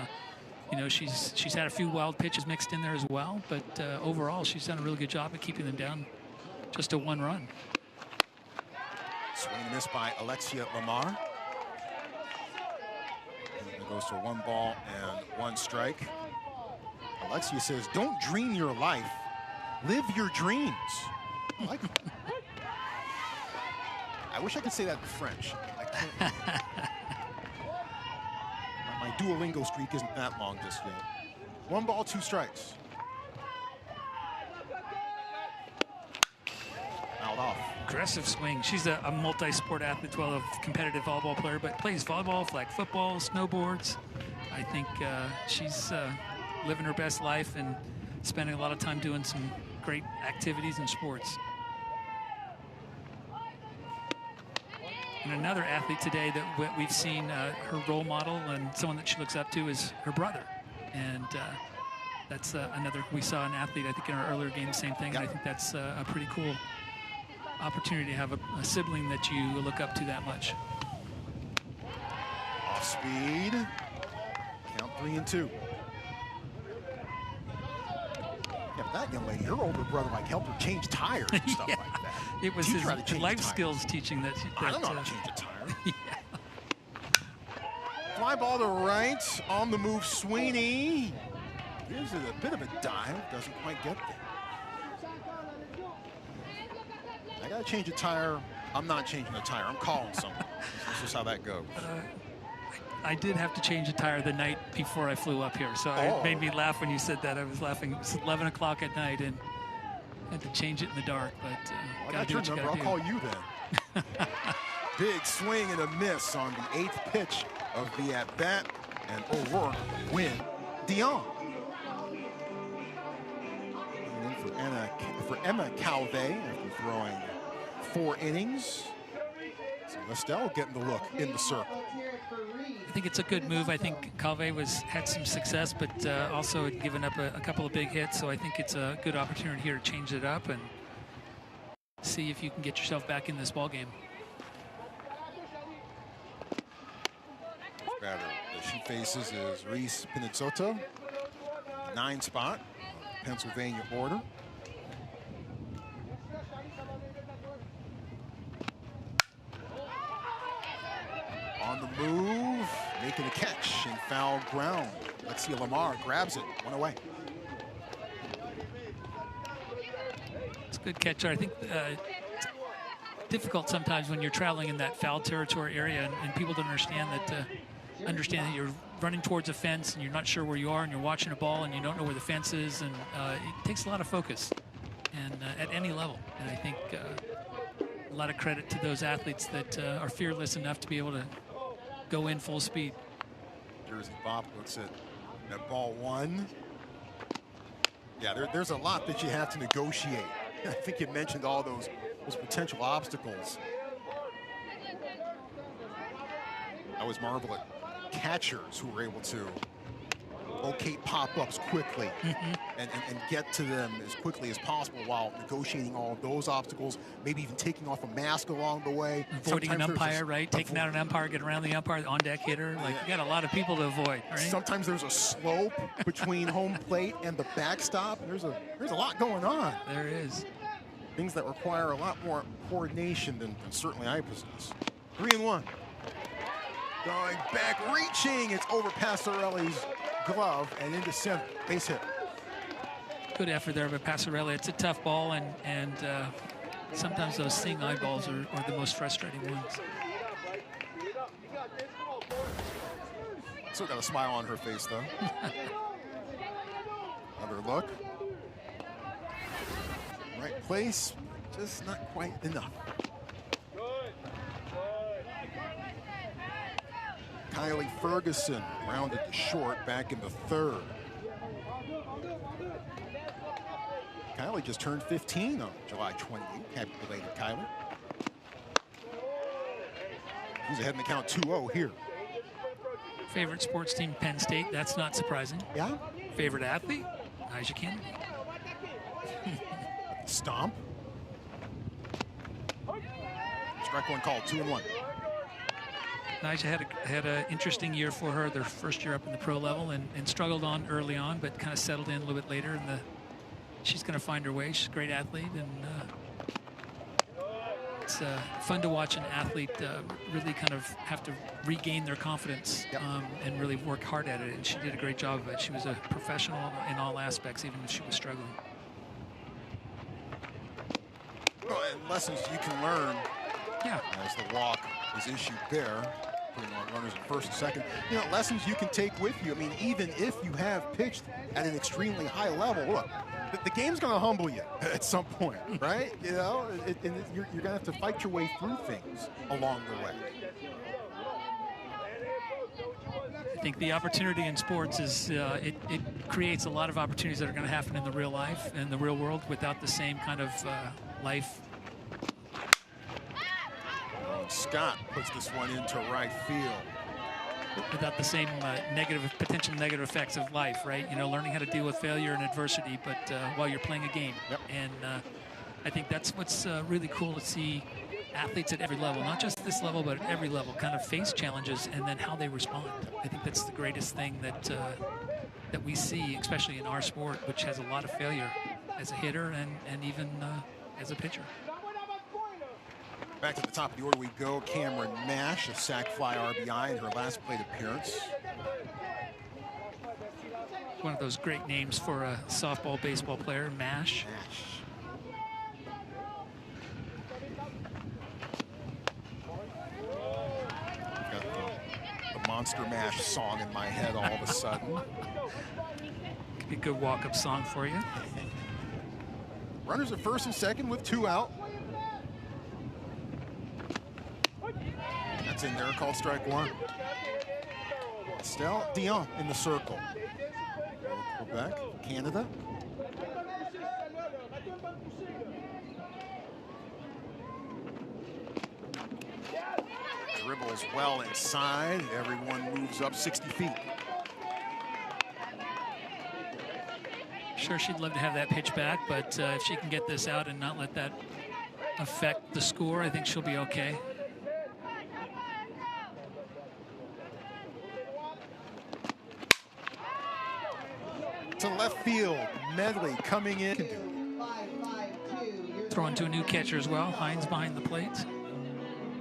you know, she's had a few wild pitches mixed in there as well, but overall she's done a really good job at keeping them down just to 1 run. Swing and miss by Alexia Lamar. It goes to 1 ball and 1 strike. Alexia says, "Don't dream your life, live your dreams." I like that. I wish I could say that in French. I can't. My Duolingo streak isn't that long just yet. 1 ball, 2 strikes. Fouled off. Aggressive swing. She's a multi-sport athlete, as well, a competitive volleyball player, but plays volleyball, flag football, snowboards. I think she's living her best life and spending a lot of time doing some great activities and sports. And another athlete today that we've seen, her role model and someone that she looks up to is her brother. And that's another, we saw an athlete, I think, in our earlier game, same thing. And I think that's a pretty cool opportunity to have a sibling that you look up to that much. Off speed. Count 3-2. Yeah, but that young lady, her older brother, like, helped her change tires and stuff like that. It was his life skills teaching that. I don't know how to change a tire. Yeah. Fly ball to right, on the move, Sweeney. Gives it a bit of a dive, doesn't quite get there. I gotta change a tire. I'm not changing a tire, I'm calling someone. This is how that goes. I did have to change a tire the night before I flew up here, so it made me laugh when you said that. I was laughing. It was 11 o'clock at night and had to change it in the dark, but I got your number, I'll call you then. Big swing and a miss on the 8th pitch of the at-bat, and O'Rourke win Dion. And then for Emma Calvé, after throwing 4 innings, so Lestel getting the look in the circle. I think it's a good move. I think Calvé had some success, but also had given up a couple of big hits, so I think it's a good opportunity here to change it up and see if you can get yourself back in this ball game. Batter that she faces is Reese Pinizzotto, 9 spot, Pennsylvania order. making a catch in foul ground. Let's see, Lamar grabs it, one away. It's a good catcher. I think it's difficult sometimes when you're traveling in that foul territory area, and people don't understand that. Understand that you're running towards a fence and you're not sure where you are, and you're watching a ball and you don't know where the fence is, and it takes a lot of focus, and at any level. And I think a lot of credit to those athletes that are fearless enough to be able to go in full speed. Jersey Bob looks at ball one. Yeah, there's a lot that you have to negotiate. I think you mentioned all those potential obstacles. I always marvel at catchers who were able to locate pop-ups quickly and get to them as quickly as possible while negotiating all of those obstacles, maybe even taking off a mask along the way. Avoiding an umpire, right? Taking out an umpire, get around the umpire, the on-deck hitter. Like, you got a lot of people to avoid, right? Sometimes there's a slope between home plate and the backstop. There's a lot going on. There is. Things that require a lot more coordination than certainly I possess. 3-1. Going back, reaching. It's over Passarelli's glove and into center. Base hit. Good effort there by Passarelli. It's a tough ball, and sometimes those seeing eyeballs are the most frustrating ones. Still got a smile on her face, though. Another look. Right place, just not quite enough. Kylie Ferguson rounded to short back in the third. Kylie just turned 15 on July 28th. Happy belated, Kylie. He's ahead in the count 2-0 here. Favorite sports team, Penn State. That's not surprising. Yeah. Favorite athlete, Nyjah Kennedy. Stomp. Strike one called, 2-1. Nyjah had an interesting year for her, their first year up in the pro level, and struggled on early on, but kind of settled in a little bit later. And she's going to find her way. She's a great athlete, and it's fun to watch an athlete really kind of have to regain their confidence and really work hard at it. And she did a great job of it. She was a professional in all aspects, even if she was struggling. Well, and lessons you can learn. Yeah. As the walk is issued there, putting on runners at first and second. You know, lessons you can take with you. I mean, even if you have pitched at an extremely high level, look, the game's going to humble you at some point, right? You know, you're going to have to fight your way through things along the way. I think the opportunity in sports is it creates a lot of opportunities that are going to happen in the real life and the real world without the same kind of life. Scott puts this one into right field. Without the same potential negative effects of life, right? You know, learning how to deal with failure and adversity, but while you're playing a game. Yep. And I think that's what's really cool to see athletes at every level, not just this level, but at every level, kind of face challenges and then how they respond. I think that's the greatest thing that we see, especially in our sport, which has a lot of failure as a hitter and even as a pitcher. Back to the top of the order we go. Cameron Mash, a sac fly RBI in her last plate appearance. One of those great names for a softball, baseball player, Mash. Got the Monster Mash song in my head all of a sudden. Could be a good walk-up song for you. Runners at first and second with 2 out. That's in there, called strike one. Estelle Dion in the circle. Quebec, Canada. Dribbles well inside. Everyone moves up 60 feet. Sure, she'd love to have that pitch back, but if she can get this out and not let that affect the score, I think she'll be okay. To left field, Medley coming in. Throwing to a new catcher as well. Hines behind the plate.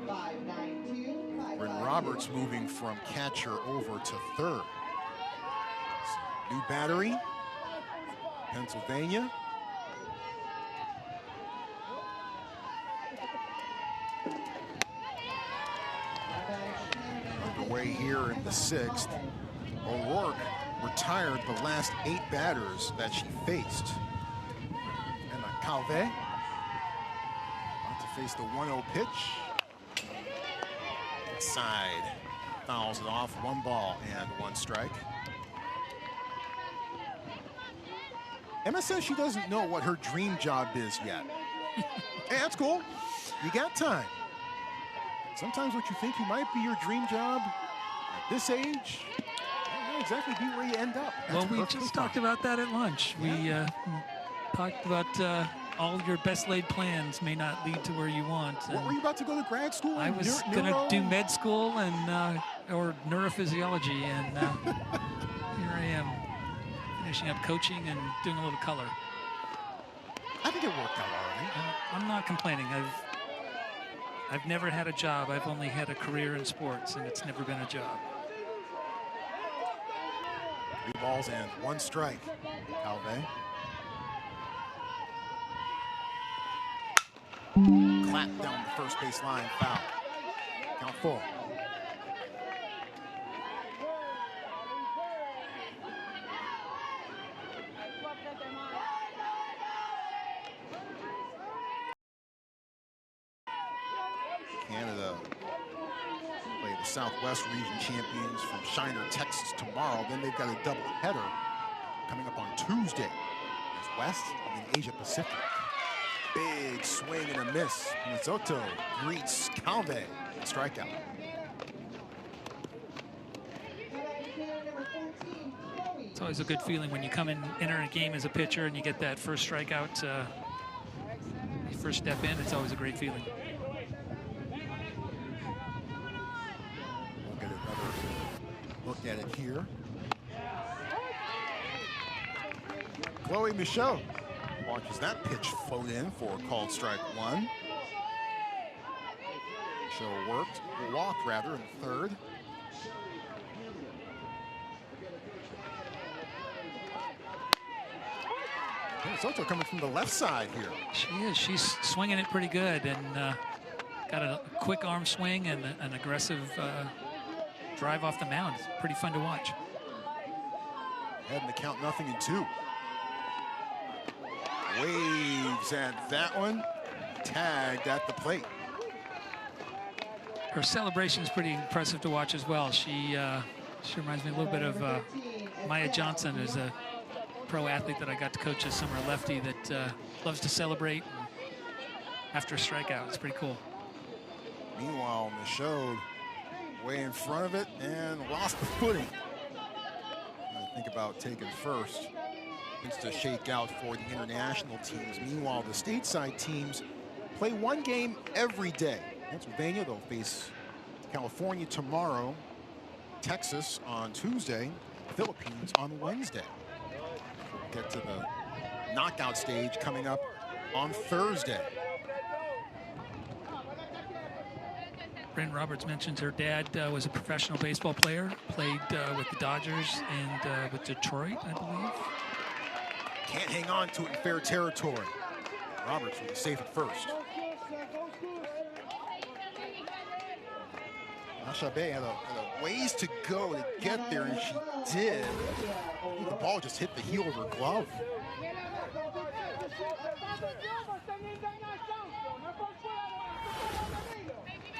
Five, 9, 2, 5, Bryn 5. Roberts moving from catcher over to third. New battery, Pennsylvania. Underway here in the 6th. O'Rourke retired the last 8 batters that she faced. And Calve about to face the 1-0 pitch. Inside, fouls it off. 1 ball and 1 strike. Emma says she doesn't know what her dream job is yet. Hey, that's cool. You got time. Sometimes what you think you might be your dream job at this age, may not exactly be where you end up. That's well, we just talked about that at lunch. Yeah. We talked about all your best laid plans may not lead to where you want. What were you about to go to grad school? I was going to do med school and or neurophysiology, and here I am finishing up coaching and doing a little color. I think it worked out all right. I'm not complaining. I've never had a job. I've only had a career in sports, and it's never been a job. 3 balls and 1 strike. Calve. Clap down the first base line, foul. Count 4. Canada play the Southwest Region champions from Shiner, Texas tomorrow. Then they've got a doubleheader coming up on Tuesday. There's West and then Asia Pacific. Big swing and a miss. Minnesota greets Calve. Strikeout. It's always a good feeling when you come in, enter a game as a pitcher, and you get that first strikeout. You first step in, it's always a great feeling. We'll get another look at it here. Chloe Michaud watches that pitch float in for a called strike 1. Michaud walked rather in the 3rd. Soto coming from the left side here. She is. She's swinging it pretty good, and got a quick arm swing and an aggressive drive off the mound. It's pretty fun to watch. Heading the count 0-2. Waves at that one. Tagged at the plate. Her celebration is pretty impressive to watch as well. She reminds me a little bit of Maya Johnson, who's a pro athlete that I got to coach this summer, a lefty that loves to celebrate after a strikeout. It's pretty cool. Meanwhile, Michaud way in front of it and lost the footing. Think about taking first. It's to shake out for the international teams. Meanwhile, the stateside teams play 1 game every day. Pennsylvania, they'll face California tomorrow, Texas on Tuesday, Philippines on Wednesday. We'll get to the knockout stage coming up on Thursday. Bryn Roberts mentions her dad was a professional baseball player, played with the Dodgers and with Detroit, I believe. Can't hang on to it in fair territory. Roberts will be safe at first. Ashabe had a ways to go to get there, and she did. I think the ball just hit the heel of her glove.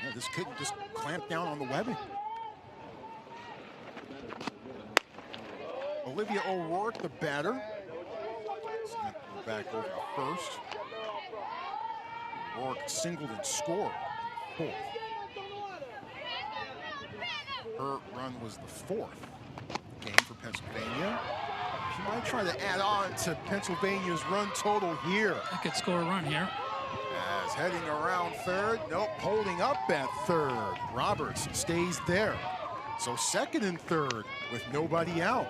Yeah, this kid just clamped down on the webbing. Olivia O'Rourke, the batter. Back over to first. O'Rourke singled and scored in the 4th. Her run was the 4th game for Pennsylvania. She might try to add on to Pennsylvania's run total here. I could score a run here. As heading around 3rd, nope, holding up at 3rd. Roberts stays there. So 2nd and 3rd with nobody out.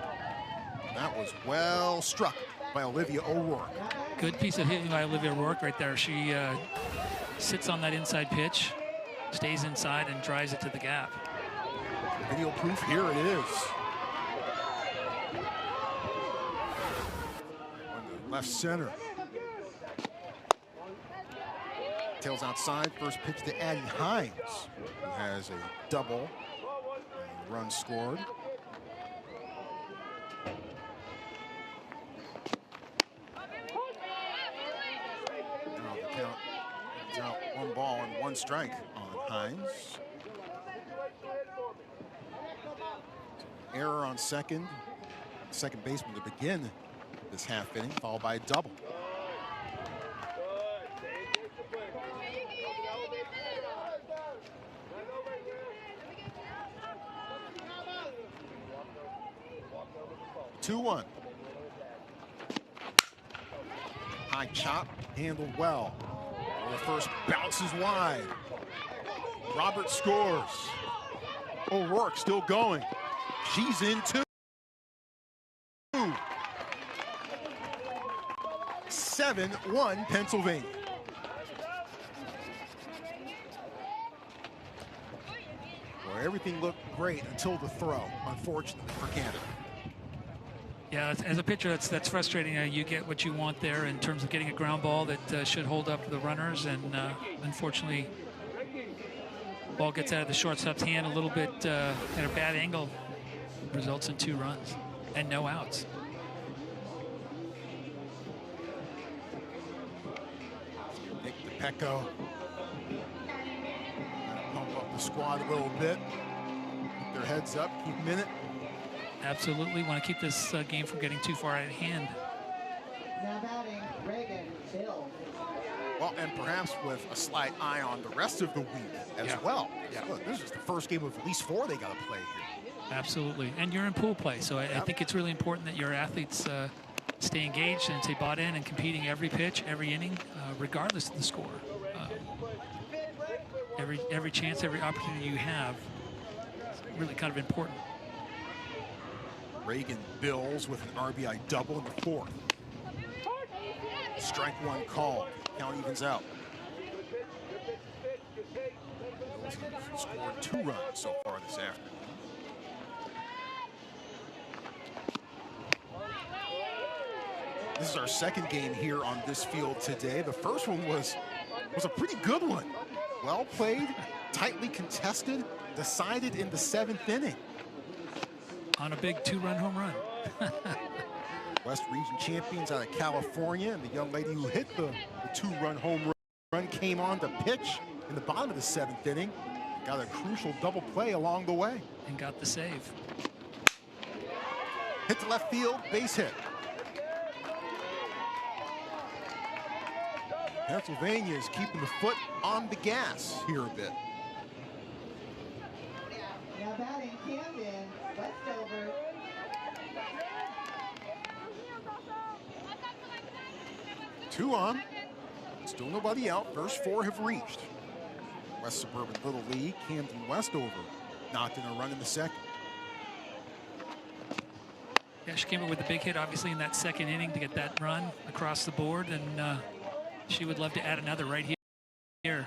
That was well struck by Olivia O'Rourke. Good piece of hitting by Olivia O'Rourke right there. She sits on that inside pitch, stays inside, and drives it to the gap. Video proof, here it is. On the left center. Tails outside, first pitch to Addie Hines, who has a double, and run scored. Now the count is out 1 ball and 1 strike on Hines. Error on second baseman to begin this half inning, followed by a double. Two-one. High chop, handled well. The first bounces wide. Robert scores. O'Rourke still going. She's in 2. 7-1 Pennsylvania. Well, everything looked great until the throw, unfortunately for Canada. Yeah, as a pitcher, that's frustrating. You get what you want there in terms of getting a ground ball that should hold up the runners, and unfortunately, ball gets out of the shortstop's hand a little bit at a bad angle, results in 2 runs and no outs. Nick DePecco pump up the squad a little bit, keep their heads up, keep them in it. Absolutely want to keep this game from getting too far out of hand. Now batting, Reagan Bill. Well, and perhaps with a slight eye on the rest of the week as well. Yeah. Look, this is the first game of at least 4 they got to play here. Absolutely, and you're in pool play, so I think it's really important that your athletes stay engaged and stay bought in and competing every pitch, every inning, regardless of the score. Every chance, every opportunity you have is really kind of important. Reagan Bills with an RBI double in the 4th. Strike 1 called. Count evens out. Bills have scored 2 runs so far this afternoon. This is our second game here on this field today. The first one was a pretty good one. Well played, tightly contested, decided in the 7th inning. On a big 2-run home run. West Region champions out of California, and the young lady who hit the 2-run home run came on to pitch in the bottom of the 7th inning. Got a crucial double play along the way. And got the save. Hit to left field, base hit. Pennsylvania is keeping the foot on the gas here a bit. Now batting, Camden Westover. Two on. Still nobody out. First 4 have reached. West Suburban Little League, Camden Westover knocked in a run in the 2nd. Yeah, she came up with a big hit, obviously, in that 2nd inning to get that run across the board, and she would love to add another right here.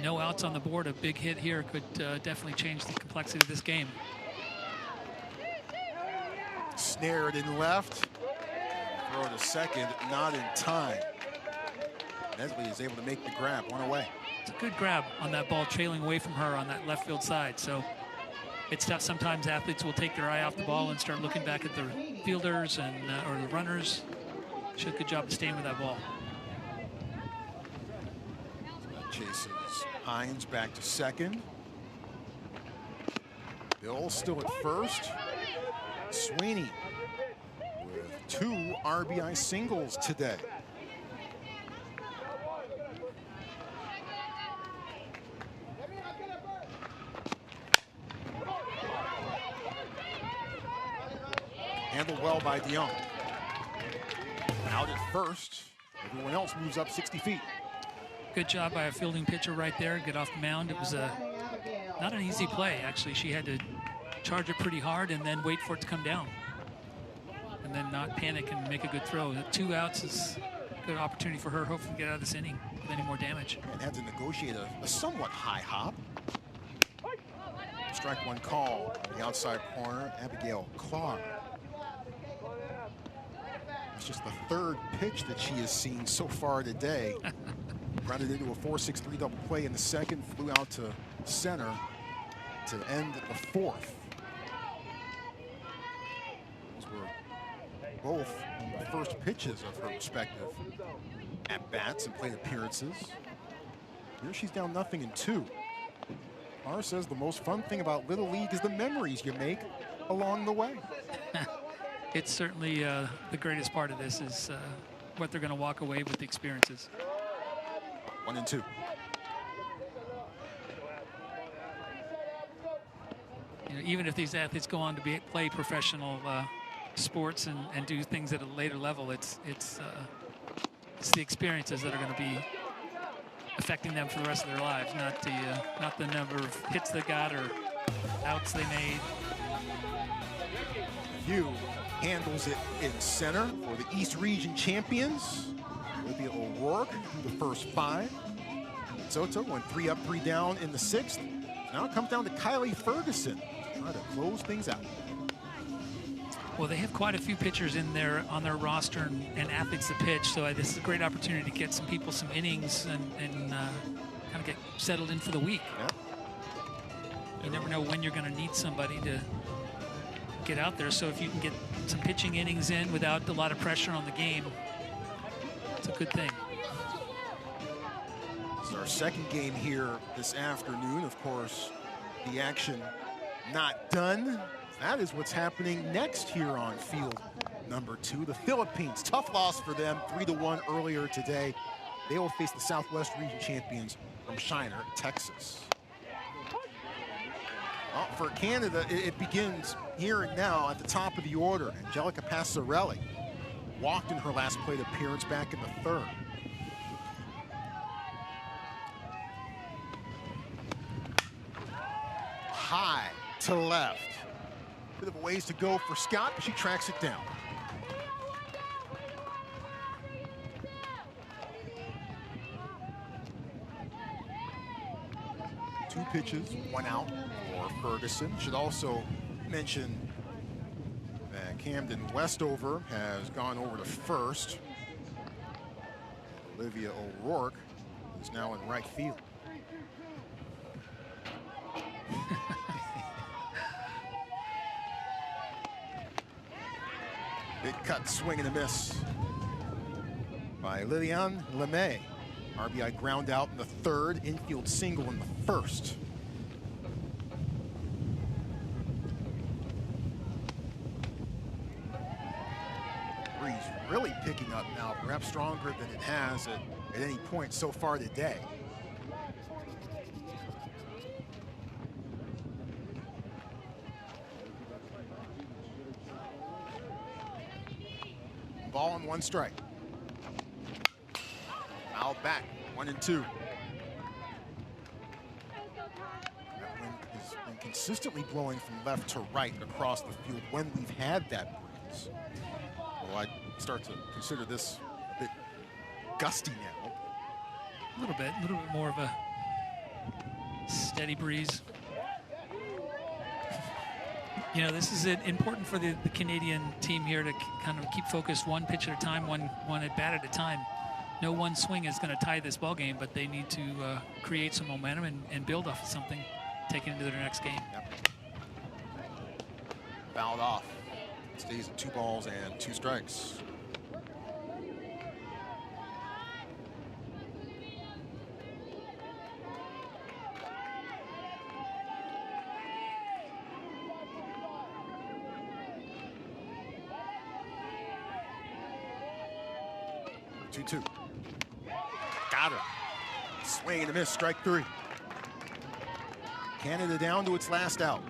No outs on the board. A big hit here could definitely change the complexity of this game. Snared in left. Throw to second, not in time. Nesley is able to make the grab, 1 away. It's a good grab on that ball, trailing away from her on that left field side. So it's tough. Sometimes athletes will take their eye off the ball and start looking back at the fielders and or the runners. She did a good job of staying with that ball. Chases Hines back to second. Bill still at first. Sweeney with 2 RBI singles today. Handled well by DeYoung. Out at first. Everyone else moves up 60 feet. Good job by a fielding pitcher right there. Get off the mound. It was not an easy play, actually. She had to charge it pretty hard and then wait for it to come down. And then not panic and make a good throw. 2 outs is a good opportunity for her, hopefully get out of this inning with any more damage. And had to negotiate a somewhat high hop. Strike one call. On the outside corner, Abigail Clark. It's just the third pitch that she has seen so far today. Grounded into a 4-6-3 double play in the second, flew out to center to end the fourth. Those were both the first pitches of her respective at-bats and plate appearances. Here she's down 0-2. Mara says the most fun thing about Little League is the memories you make along the way. It's certainly the greatest part of this is what they're going to walk away with the experiences. 1-2. You know, even if these athletes go on to play professional sports and do things at a later level, it's the experiences that are going to be affecting them for the rest of their lives, not the number of hits they got or outs they made. Hugh handles it in center for the East Region champions. Olivia O'Rourke, the first 5. Soto went 3 up, 3 down in the 6th. Now it comes down to Kylie Ferguson to try to close things out. Well, they have quite a few pitchers on their roster and athletes to pitch, so this is a great opportunity to get some people some innings and kind of get settled in for the week. Yeah. You never know when you're going to need somebody to get out there, so if you can get some pitching innings in without a lot of pressure on the game, it's a good thing. This is our second game here this afternoon. Of course, the action not done. That is what's happening next here on field number 2. The Philippines, tough loss for them, 3-1 earlier today. They will face the Southwest Region champions from Shiner, Texas. Well, for Canada, it begins here and now at the top of the order. Angelica Passarelli walked in her last plate appearance back in the 3rd. High to left. Bit of a ways to go for Scott, but she tracks it down. Two pitches, 1 out for Ferguson. Should also mention that Camden Westover has gone over to first. Olivia O'Rourke is now in right field. Big cut, swing and a miss by Liliane Lemay. RBI ground out in the 3rd, infield single in the 1st. Breeze really picking up now, perhaps stronger than it has at any point so far today. Ball and 1 strike. Foul back, 1-2. That wind has been consistently blowing from left to right across the field when we've had that breeze. Well, I start to consider this a bit gusty now. A little bit more of a steady breeze. You know, this is important for the Canadian team here to kind of keep focused, 1 pitch at a time, one at bat at a time. No one swing is going to tie this ball game, but they need to create some momentum and build off of something, take it into their next game. Yep. Fouled off. Stays at 2 balls and 2 strikes. Two. Got her. Swing and a miss, strike 3. Canada down to its last out.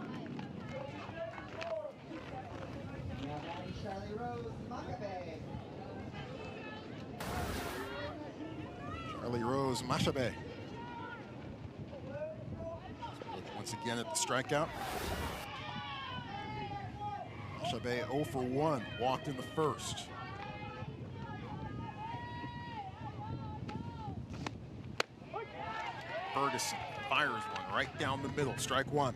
Charlie Rose Mashabe. Once again at the strikeout. Mashabe 0 for 1, walked in the 1st. Ferguson fires one right down the middle, strike 1.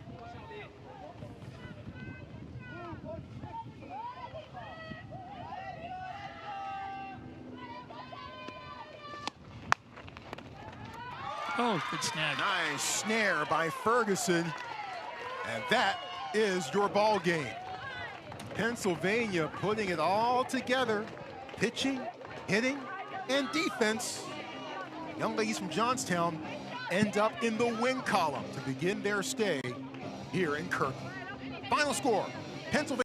Oh, good snag. Nice snare by Ferguson. And that is your ball game. Pennsylvania putting it all together. Pitching, hitting, and defense. Young ladies from Johnstown end up in the win column to begin their stay here in Kirkland. Final score, Pennsylvania.